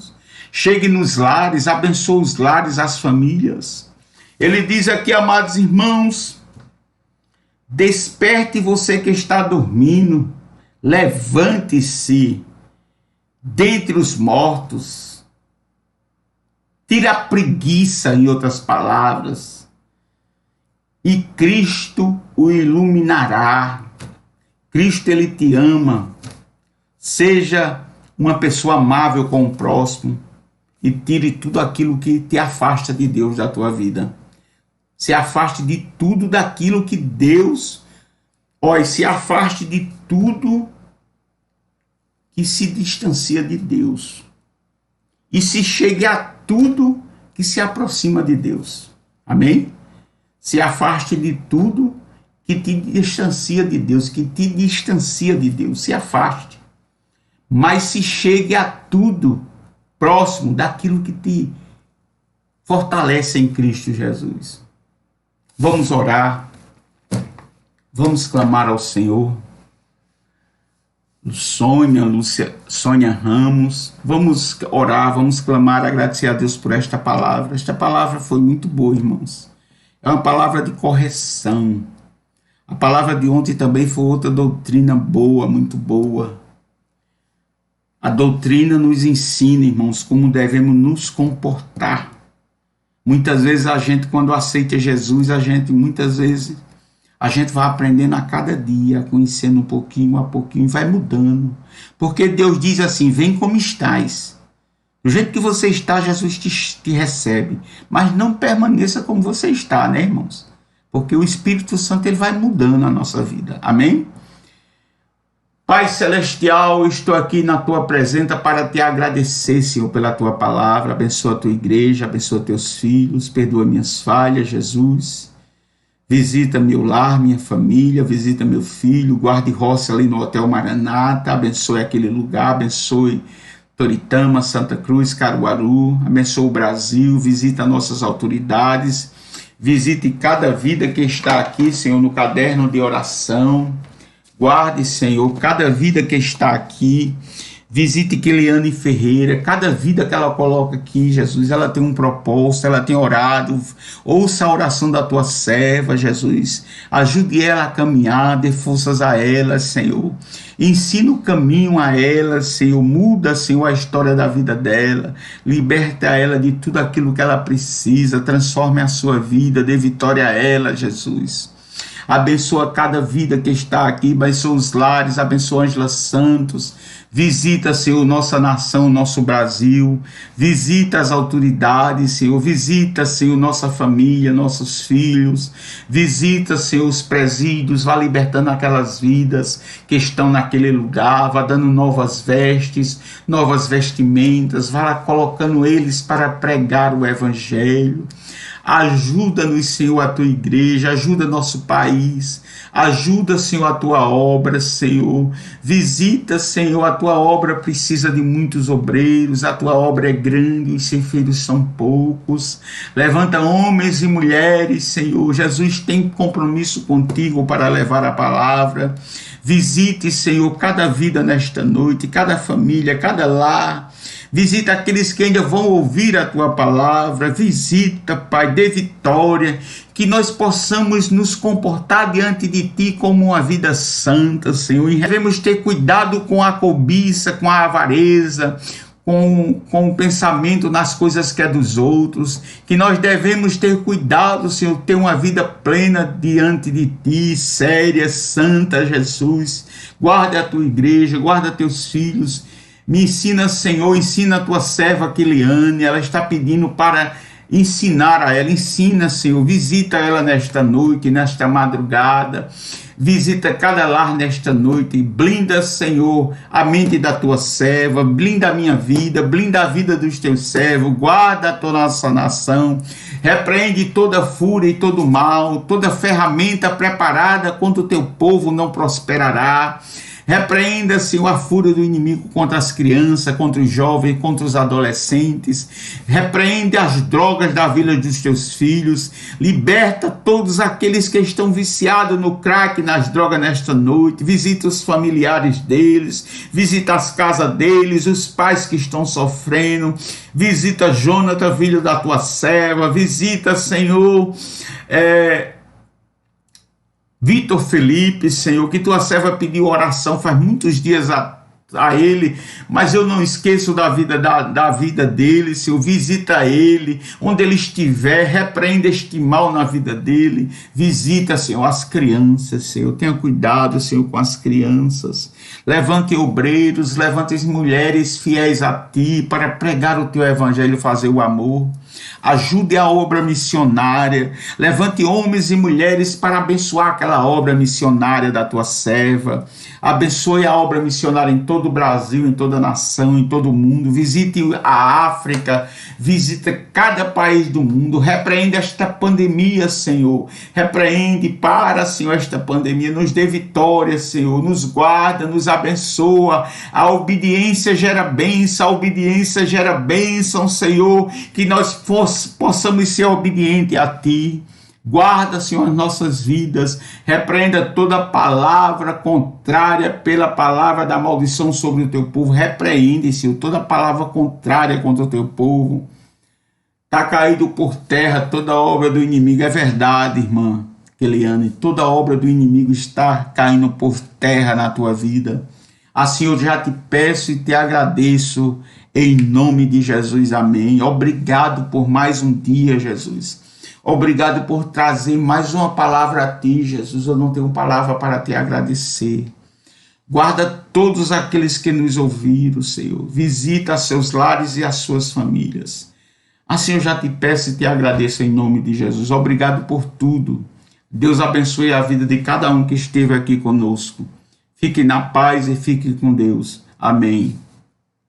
Chegue nos lares, abençoe os lares, as famílias. Ele diz aqui, amados irmãos, desperte você que está dormindo, levante-se dentre os mortos, tire a preguiça, em outras palavras, e Cristo o iluminará. Cristo, Ele te ama. Seja uma pessoa amável com o próximo e tire tudo aquilo que te afasta de Deus da tua vida. Se afaste de tudo daquilo que Deus... se afaste de tudo que se distancia de Deus. E se chegue a tudo que se aproxima de Deus. Amém? Se afaste de tudo que te distancia de Deus, que te distancia de Deus. Se afaste. Mas se chegue a tudo próximo daquilo que te fortalece em Cristo Jesus. Vamos orar. Vamos clamar ao Senhor. Sônia Ramos, vamos orar, vamos clamar, agradecer a Deus por esta palavra. Esta palavra foi muito boa, irmãos. É uma palavra de correção. A palavra de ontem também foi outra doutrina boa, muito boa. A doutrina nos ensina, irmãos, como devemos nos comportar. Muitas vezes a gente, quando aceita Jesus, muitas vezes a gente vai aprendendo a cada dia, conhecendo um pouquinho a pouquinho, vai mudando. Porque Deus diz assim, vem como estás. Do jeito que você está, Jesus te recebe. Mas não permaneça como você está, né, irmãos? Porque o Espírito Santo, ele vai mudando a nossa vida. Amém? Pai Celestial, estou aqui na tua presença para te agradecer, Senhor, pela tua palavra. Abençoa a tua igreja, abençoa teus filhos, perdoa minhas falhas, Jesus. Visita meu lar, minha família, visita meu filho, guarde roça ali no Hotel Maranata, abençoe aquele lugar, abençoe Toritama, Santa Cruz, Caruaru, abençoe o Brasil, visita nossas autoridades, visite cada vida que está aqui, Senhor, no caderno de oração. Guarde, Senhor, cada vida que está aqui. Visite Keliane Ferreira, cada vida que ela coloca aqui, Jesus, ela tem um propósito, ela tem orado. Ouça a oração da tua serva, Jesus. Ajude ela a caminhar, dê forças a ela, Senhor. Ensina o caminho a ela, Senhor. Muda, Senhor, a história da vida dela. Liberta ela de tudo aquilo que ela precisa. Transforme a sua vida, dê vitória a ela, Jesus. Abençoa cada vida que está aqui, abençoa os lares, abençoa Ângela Santos. Visita, Senhor, nossa nação, nosso Brasil. Visita as autoridades, Senhor. Visita, Senhor, nossa família, nossos filhos. Visita, Senhor, os presídios. Vá libertando aquelas vidas que estão naquele lugar. Vá dando novas vestes, novas vestimentas. Vá colocando eles para pregar o Evangelho. Ajuda-nos, Senhor, a tua igreja, ajuda nosso país, ajuda, Senhor, a tua obra, Senhor. Visita, Senhor, a tua obra precisa de muitos obreiros, a tua obra é grande, os ceifeiros são poucos. Levanta homens e mulheres, Senhor. Jesus tem compromisso contigo para levar a palavra. Visite, Senhor, cada vida nesta noite, cada família, cada lar. Visita aqueles que ainda vão ouvir a tua palavra. Visita, Pai, dê vitória, que nós possamos nos comportar diante de ti como uma vida santa, Senhor. E devemos ter cuidado com a cobiça, com a avareza, com o pensamento nas coisas que é dos outros, que nós devemos ter cuidado, Senhor, ter uma vida plena diante de ti, séria, santa, Jesus. Guarda a tua igreja, guarda teus filhos. Me ensina, Senhor, ensina a tua serva Keliane, ela está pedindo para ensinar a ela. Ensina, Senhor, visita ela nesta noite, nesta madrugada, visita cada lar nesta noite, blinda, Senhor, a mente da tua serva, blinda a minha vida, blinda a vida dos teus servos, guarda a tua nossa nação, repreende toda fúria e todo mal, toda ferramenta preparada contra o teu povo não prosperará. Repreenda, Senhor, a fúria do inimigo contra as crianças, contra os jovens, contra os adolescentes. Repreende as drogas da vida dos teus filhos. Liberta todos aqueles que estão viciados no crack, nas drogas nesta noite. Visita os familiares deles. Visita as casas deles, os pais que estão sofrendo. Visita Jonathan, filho da tua serva. Visita, Senhor, Vitor Felipe, Senhor, que tua serva pediu oração faz muitos dias a ele, mas eu não esqueço da vida dele, Senhor. Visita ele, onde ele estiver, repreenda este mal na vida dele. Visita, Senhor, as crianças, Senhor. Tenha cuidado, Senhor, com as crianças. Levante obreiros, levante mulheres fiéis a ti para pregar o teu evangelho e fazer o amor. Ajude a obra missionária. Levante homens e mulheres para abençoar aquela obra missionária da tua serva. Abençoe a obra missionária em todo o Brasil, em toda a nação, em todo o mundo. Visite a África, visita cada país do mundo. Repreende esta pandemia, Senhor. Repreende, Senhor, esta pandemia. Nos dê vitória, Senhor. Nos guarda, nos abençoa. A obediência gera bênção, a obediência gera bênção, Senhor. Que nós possamos ser obedientes a ti. Guarda, Senhor, as nossas vidas. Repreenda toda palavra contrária pela palavra da maldição sobre o teu povo. Repreende, Senhor, toda palavra contrária contra o teu povo. Está caído por terra toda obra do inimigo. É verdade, irmã Keliane. Toda obra do inimigo está caindo por terra na tua vida. Assim eu já te peço e te agradeço em nome de Jesus. Amém. Obrigado por mais um dia, Jesus. Obrigado por trazer mais uma palavra a ti, Jesus. Eu não tenho palavra para te agradecer. Guarda todos aqueles que nos ouviram, Senhor. Visita seus lares e as suas famílias. Assim eu já te peço e te agradeço em nome de Jesus. Obrigado por tudo. Deus abençoe a vida de cada um que esteve aqui conosco. Fique na paz e fique com Deus. Amém.